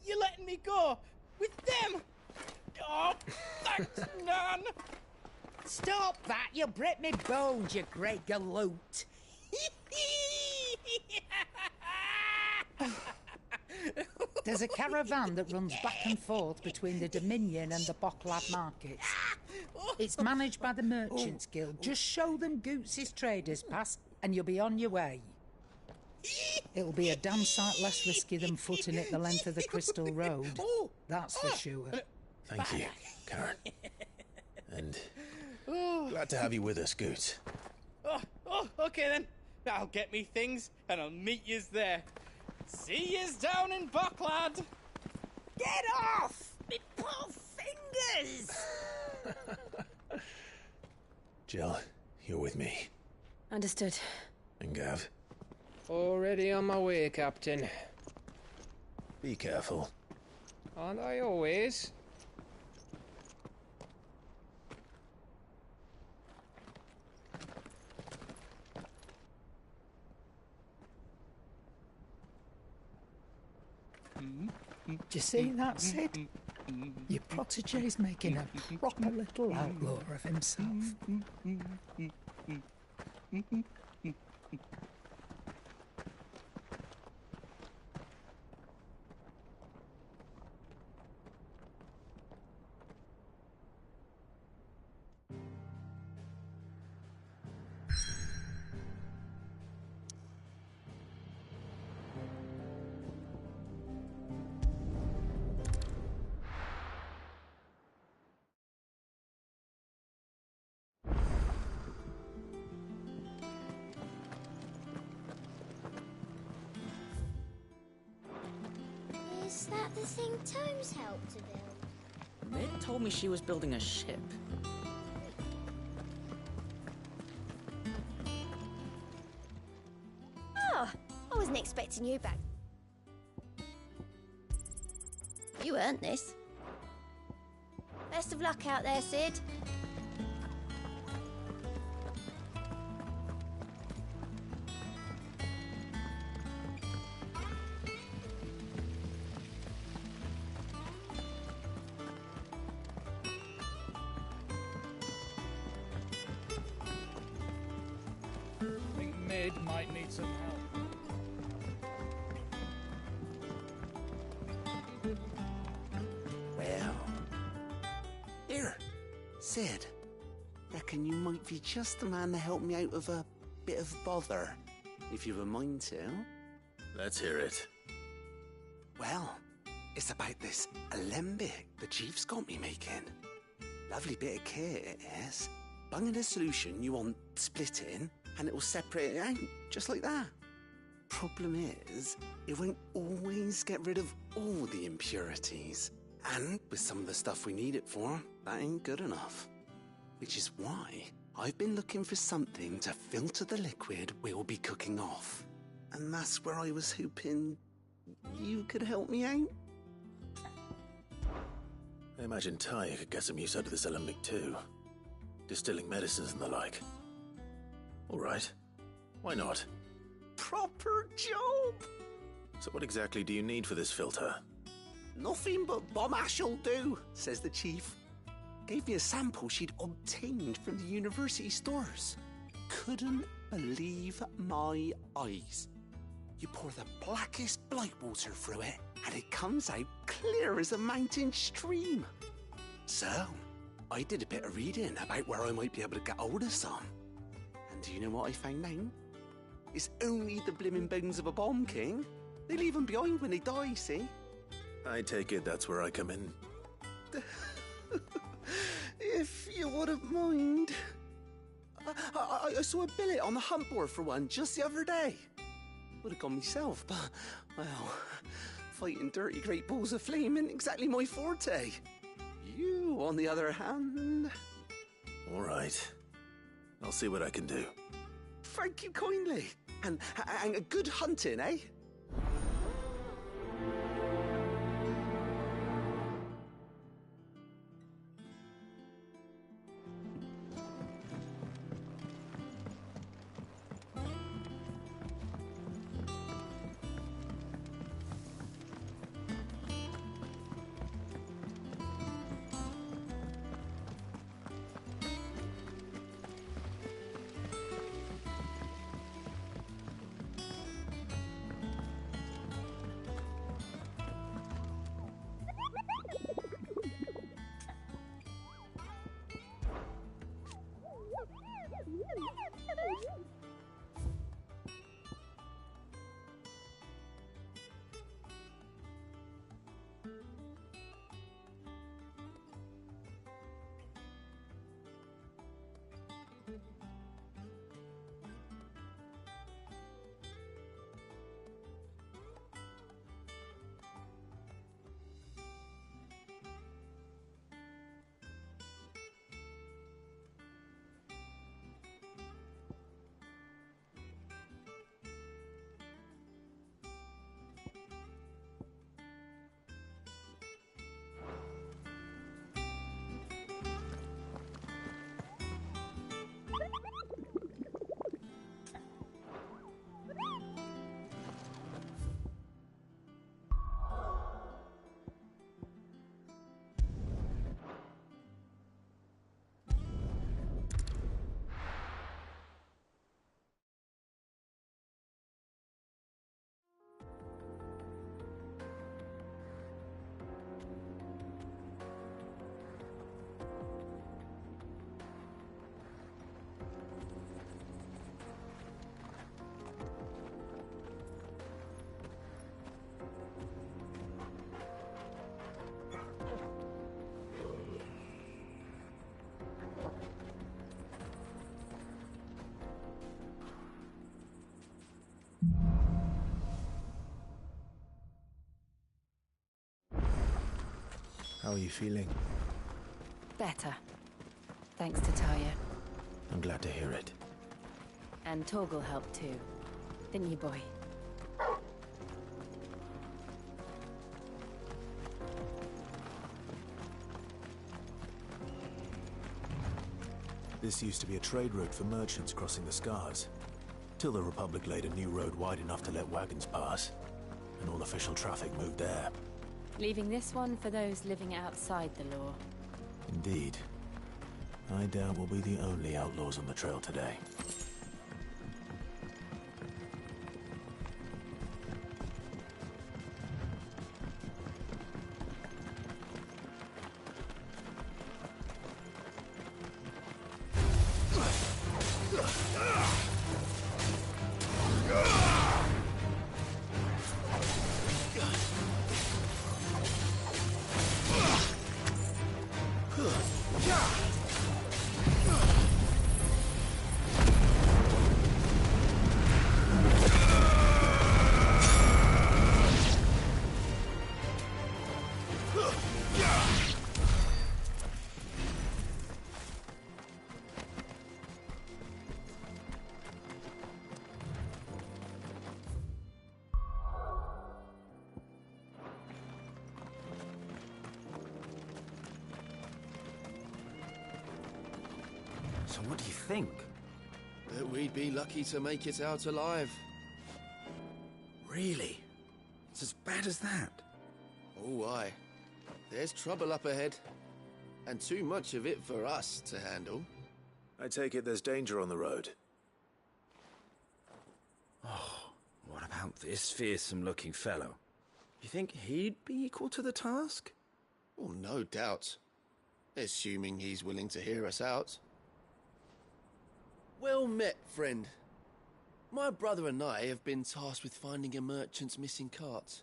You're letting me go with them? Oh, thanks, Nan. Stop that! You'll break me bones, you great galoot. There's a caravan that runs back and forth between the Dominion and the Bocklad markets. It's managed by the Merchants Guild. Just show them Goots' traders pass and you'll be on your way. It'll be a damn sight less risky than footing it the length of the Crystal Road. That's for sure. Thank you, Karen. And glad to have you with us, Goots. Okay then. I'll get me things and I'll meet yous there. See yous down in Bocklad. Get off! Me poor fingers! Jill, you're with me. Understood. And Gav? Already on my way, Captain. Be careful. Aren't I always? Do you see that, Sid? Your protege's making a proper little outlaw of himself. Is that the thing Tomes helped to build? Mid told me she was building a ship. Oh, I wasn't expecting you back. You earned this. Best of luck out there, Sid. I think Mid might need some help. Well. Here, Sid. Reckon you might be just the man to help me out of a bit of bother, if you've a mind to. Let's hear it. Well, it's about this alembic the chief's got me making. Lovely bit of kit it is. Bung in a solution you want splitting, and it'll separate it out, just like that. Problem is, it won't always get rid of all the impurities. And with some of the stuff we need it for, that ain't good enough. Which is why I've been looking for something to filter the liquid we'll be cooking off. And that's where I was hoping you could help me out. I imagine Ty could get some use out of this alembic too. distilling medicines and the like. All right. Why not? Proper job! So what exactly do you need for this filter? Nothing but bomb ash'll do, says the chief. Gave me a sample she'd obtained from the university stores. Couldn't believe my eyes. You pour the blackest blight water through it, and it comes out clear as a mountain stream. So, I did a bit of reading about where I might be able to get hold of some. And do you know what I found out? It's only the blimmin' bones of a bomb king. They leave them behind when they die, see? I take it that's where I come in. If you wouldn't mind. I saw a billet on the hunt board for one just the other day. Would have gone myself, but, well, fighting dirty great balls of flame isn't exactly my forte. You, on the other hand... All right. I'll see what I can do. Thank you kindly. And good hunting, eh? How are you feeling? Better. Thanks to Taya. I'm glad to hear it. And Torgal helped too. Didn't you, boy? This used to be a trade route for merchants crossing the Scars, till the Republic laid a new road wide enough to let wagons pass, and all official traffic moved there. Leaving this one for those living outside the law. Indeed. I doubt we'll be the only outlaws on the trail today. So what do you think? That we'd be lucky to make it out alive. Really? It's as bad as that? Oh, aye. There's trouble up ahead. And too much of it for us to handle. I take it there's danger on the road. Oh, what about this fearsome-looking fellow? You think he'd be equal to the task? Oh, no doubt. Assuming he's willing to hear us out. Well met, friend. My brother and I have been tasked with finding a merchant's missing cart.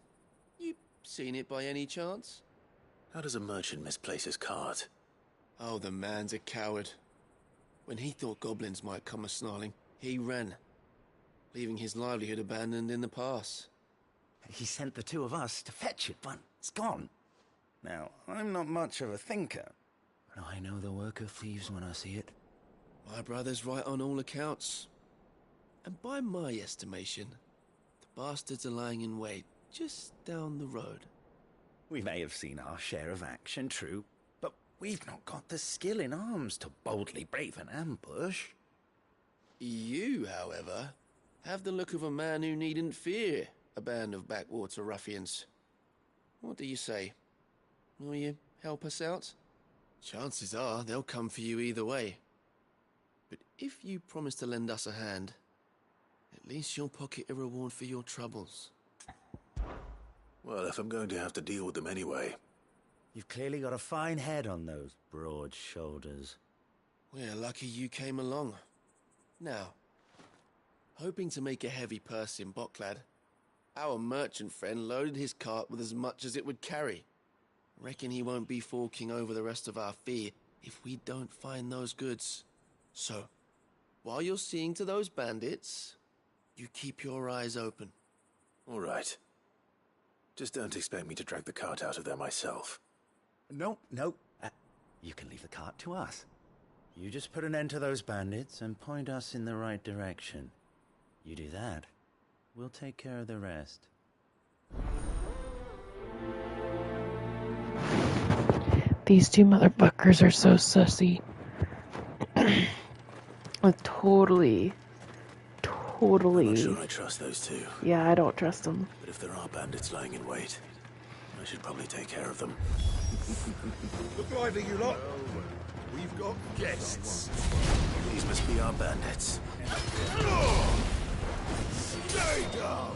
You seen it by any chance? How does a merchant misplace his cart? Oh, the man's a coward. When he thought goblins might come a-snarling, he ran, leaving his livelihood abandoned in the pass. He sent the two of us to fetch it, but it's gone. Now, I'm not much of a thinker, but I know the work of thieves when I see it. My brother's right on all accounts. And by my estimation, the bastards are lying in wait just down the road. We may have seen our share of action, true, but we've not got the skill in arms to boldly brave an ambush. You, however, have the look of a man who needn't fear a band of backwater ruffians. What do you say? Will you help us out? Chances are they'll come for you either way. But if you promise to lend us a hand, at least you'll pocket a reward for your troubles. Well, if I'm going to have to deal with them anyway. You've clearly got a fine head on those broad shoulders. We're lucky you came along. Now, hoping to make a heavy purse in Bocklad, our merchant friend loaded his cart with as much as it would carry. Reckon he won't be forking over the rest of our fee if we don't find those goods. So, while you're seeing to those bandits, you keep your eyes open. All right. Just don't expect me to drag the cart out of there myself. No. You can leave the cart to us. You just put an end to those bandits and point us in the right direction. You do that, we'll take care of the rest. These two motherfuckers are so sussy. Totally. I'm not sure I trust those two. Yeah, I don't trust them. But if there are bandits lying in wait, I should probably take care of them. Look lively, you lot. We've got guests. These must be our bandits. Stay down.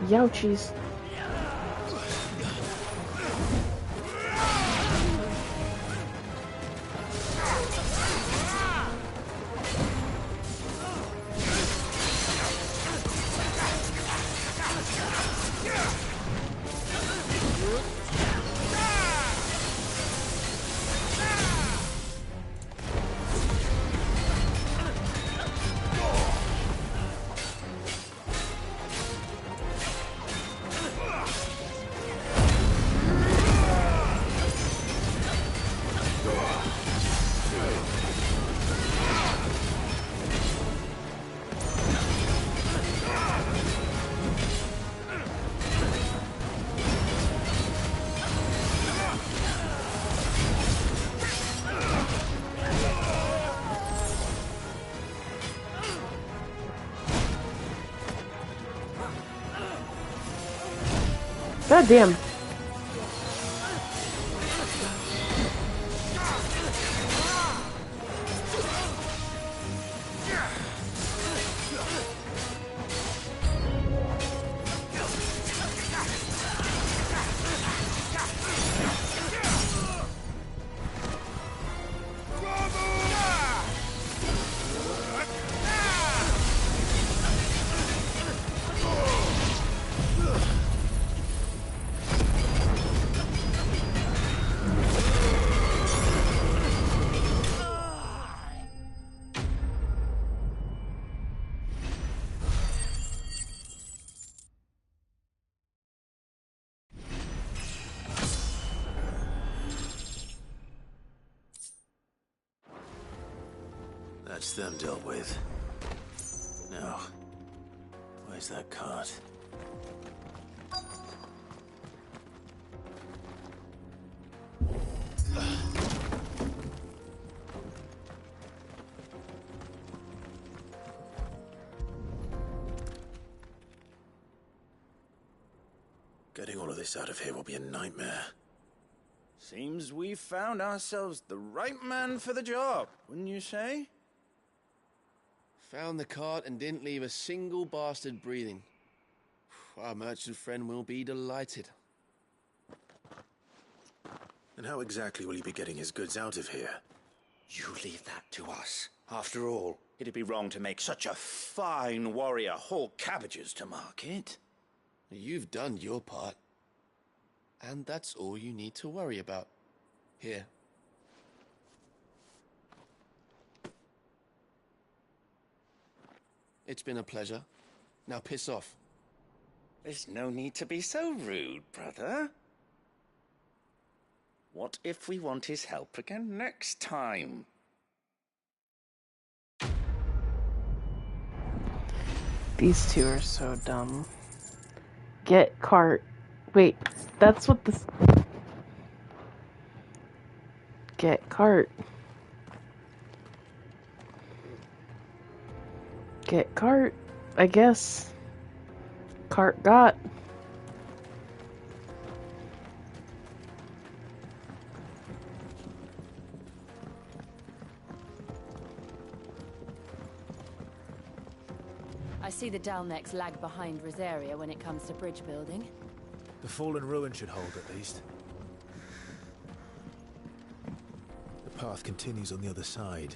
Youchies. God damn. That's them dealt with. Now, where's that cart? Getting all of this out of here will be a nightmare. Seems we've found ourselves the right man for the job, wouldn't you say? Found the cart and didn't leave a single bastard breathing. Our merchant friend will be delighted. And how exactly will he be getting his goods out of here? You leave that to us. After all, it'd be wrong to make such a fine warrior haul cabbages to market. You've done your part. And that's all you need to worry about. Here. It's been a pleasure. Now piss off. There's no need to be so rude, brother. What if we want his help again next time? These two are so dumb. Get cart. Wait, that's what this... Get cart. Get cart, I guess. Cart got. I see the Dalnecs lag behind Rosaria when it comes to bridge building. The fallen ruin should hold, at least. The path continues on the other side.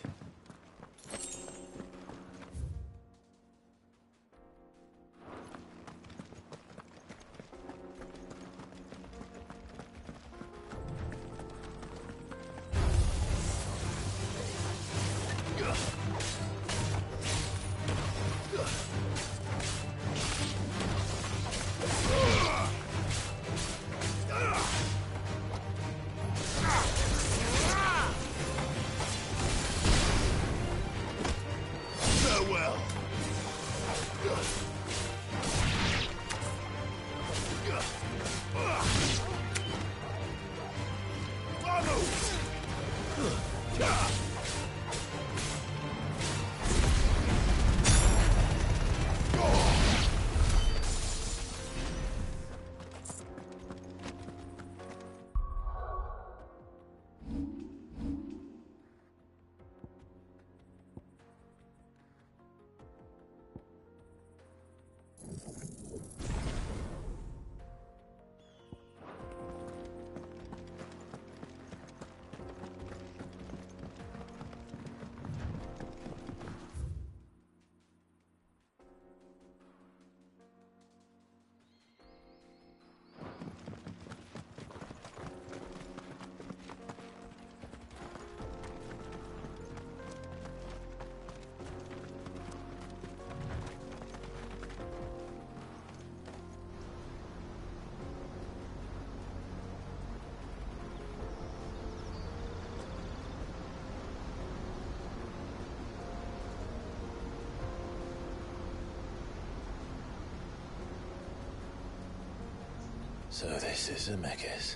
So this is Zemeckis.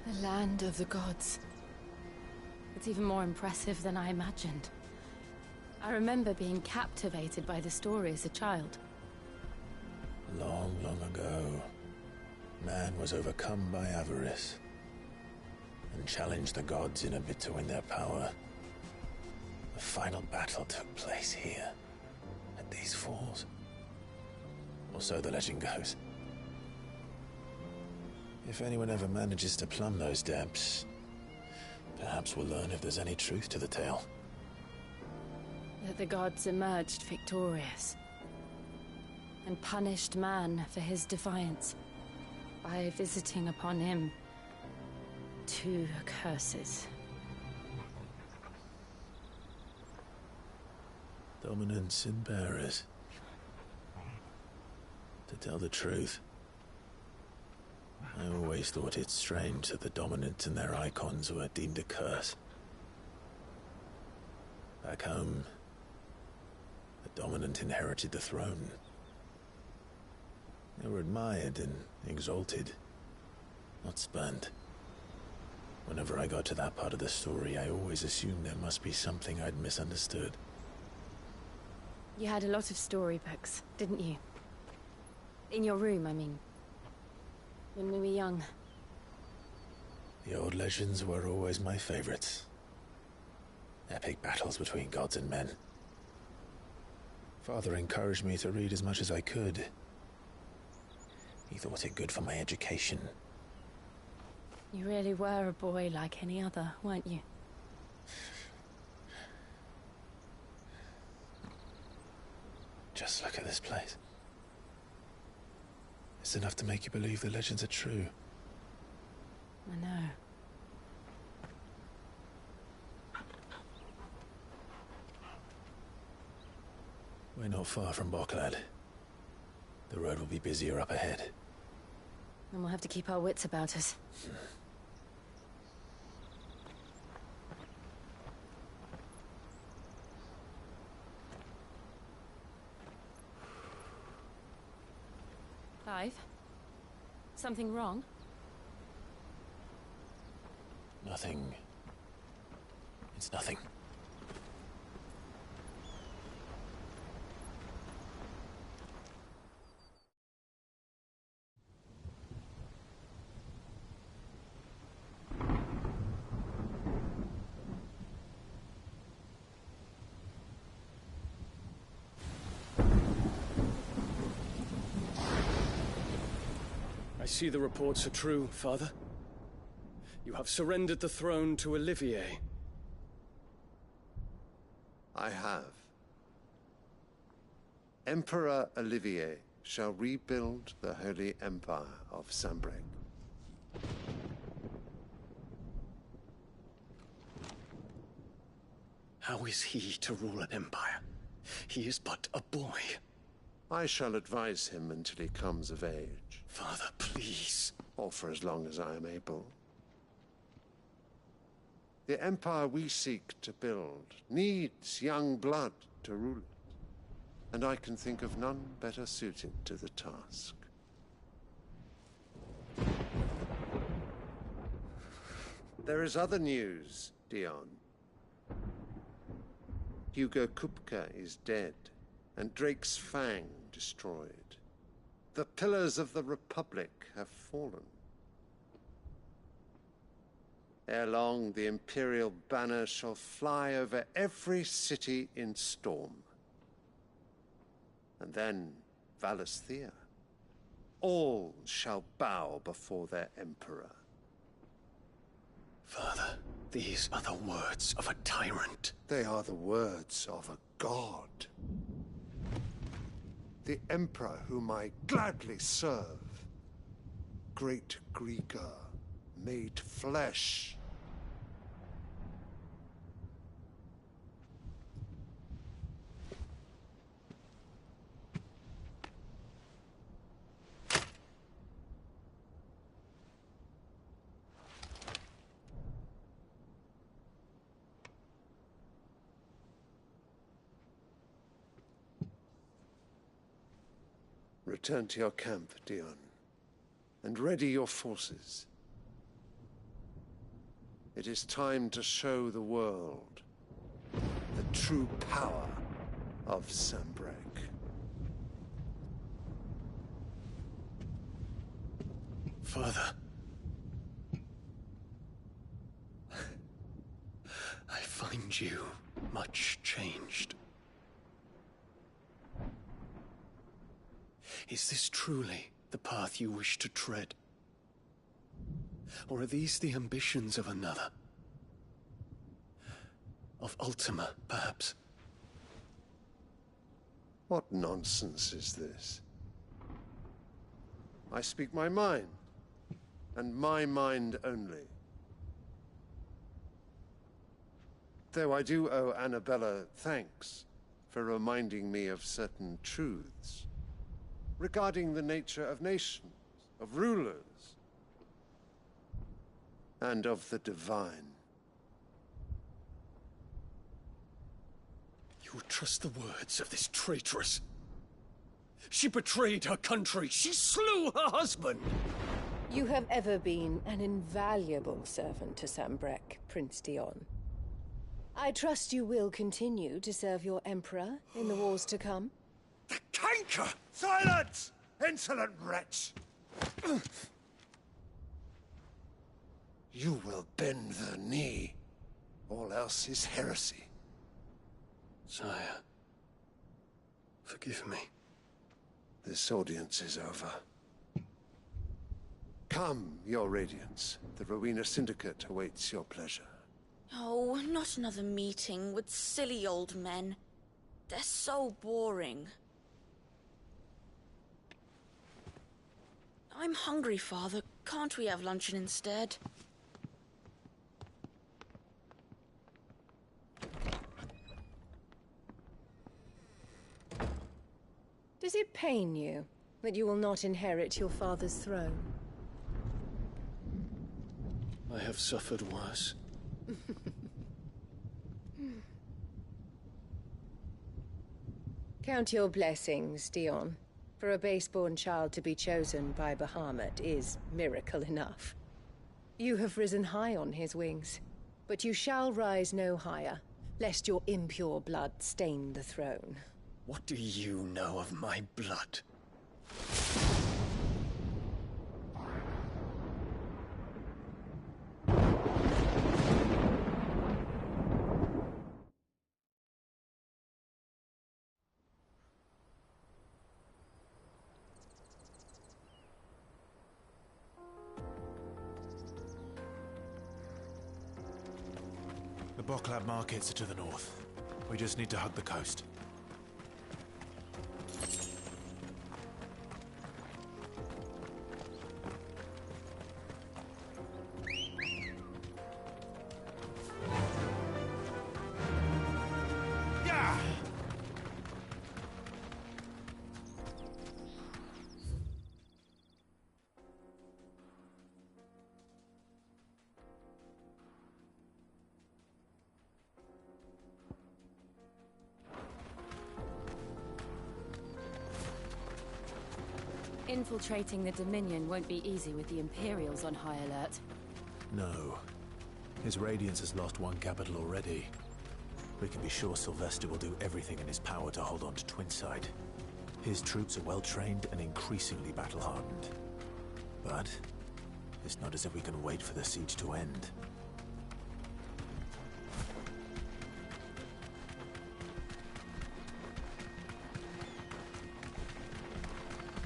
The land of the gods. It's even more impressive than I imagined. I remember being captivated by the story as a child. Long, long ago, man was overcome by avarice and challenged the gods in a bid to win their power. The final battle took place here, at these falls. Or so the legend goes. If anyone ever manages to plumb those depths, perhaps we'll learn if there's any truth to the tale. That the gods emerged victorious and punished man for his defiance by visiting upon him 2 curses. Dominants and bearers. To tell the truth, I always thought it strange that the dominants and their icons were deemed a curse. Back home, the dominant inherited the throne. They were admired and exalted, not spurned. Whenever I got to that part of the story, I always assumed there must be something I'd misunderstood. You had a lot of storybooks, didn't you? In your room, I mean. When we were young. The old legends were always my favorites. Epic battles between gods and men. Father encouraged me to read as much as I could. He thought it good for my education. You really were a boy like any other, weren't you? Just look at this place. It's enough to make you believe the legends are true. I know. We're not far from Boklad. The road will be busier up ahead. And we'll have to keep our wits about us. Clive? Something wrong? Nothing. It's nothing. I see the reports are true, Father. You have surrendered the throne to Olivier. I have. Emperor Olivier shall rebuild the Holy Empire of Sanbreque. How is he to rule an empire? He is but a boy. I shall advise him until he comes of age. Father, please. Or for as long as I am able. The empire we seek to build needs young blood to rule it, and I can think of none better suited to the task. There is other news, Dion. Hugo Kupka is dead, and Drake's Fang destroyed. The pillars of the Republic have fallen. Ere long, the Imperial banner shall fly over every city in Storm. And then, Valisthea. All shall bow before their Emperor. Father, these are the words of a tyrant. They are the words of a god. The Emperor whom I gladly serve. Great Grieger, made flesh. Return to your camp, Dion, and ready your forces. It is time to show the world the true power of Sanbreque. Father. I find you much changed. Is this truly the path you wish to tread? Or are these the ambitions of another? Of Ultima, perhaps? What nonsense is this? I speak my mind, and my mind only. Though I do owe Annabella thanks for reminding me of certain truths regarding the nature of nations, of rulers, and of the divine. You trust the words of this traitress? She betrayed her country. She slew her husband. You have ever been an invaluable servant to Sanbreque, Prince Dion. I trust you will continue to serve your Emperor in the wars to come. The canker! Silence! Insolent wretch! You will bend the knee. All else is heresy. Sire, forgive me. This audience is over. Come, your radiance. The Rowena Syndicate awaits your pleasure. Oh, not another meeting with silly old men. They're so boring. I'm hungry, Father. Can't we have luncheon instead? Does it pain you that you will not inherit your father's throne? I have suffered worse. Count your blessings, Dion. For a base-born child to be chosen by Bahamut is miracle enough. You have risen high on his wings, but you shall rise no higher, lest your impure blood stain the throne. What do you know of my blood? The Boklab markets are to the north. We just need to hug the coast. Infiltrating the Dominion won't be easy with the Imperials on high alert. No. His Radiance has lost one capital already. We can be sure Sylvester will do everything in his power to hold on to Twinside. His troops are well-trained and increasingly battle-hardened. But it's not as if we can wait for the siege to end.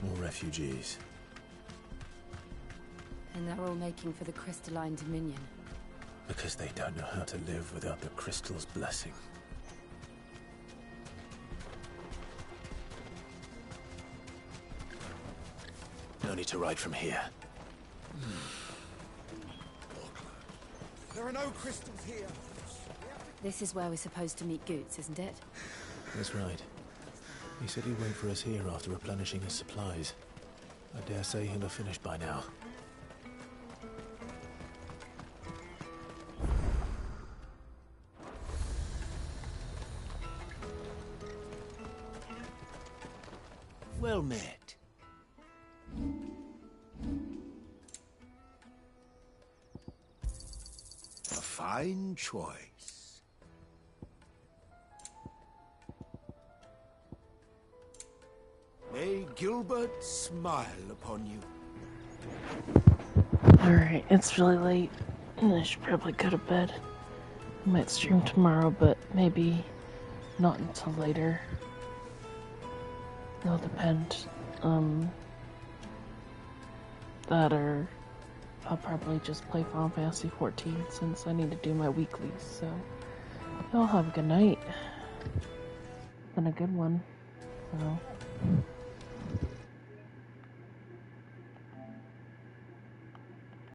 More refugees. And they're all making for the Crystalline Dominion. Because they don't know how to live without the Crystal's blessing. No need to ride from here. There are no crystals here. This is where we're supposed to meet Goots, isn't it? That's right. He said he'd wait for us here after replenishing his supplies. I dare say he'll have finished by now. Well met. A fine choice. May Gilbert smile upon you. Alright, it's really late, and I should probably go to bed. I might stream tomorrow, but maybe not until later. It'll depend. That or I'll probably just play Final Fantasy XIV since I need to do my weeklies, so y'all have a good night. Been a good one. So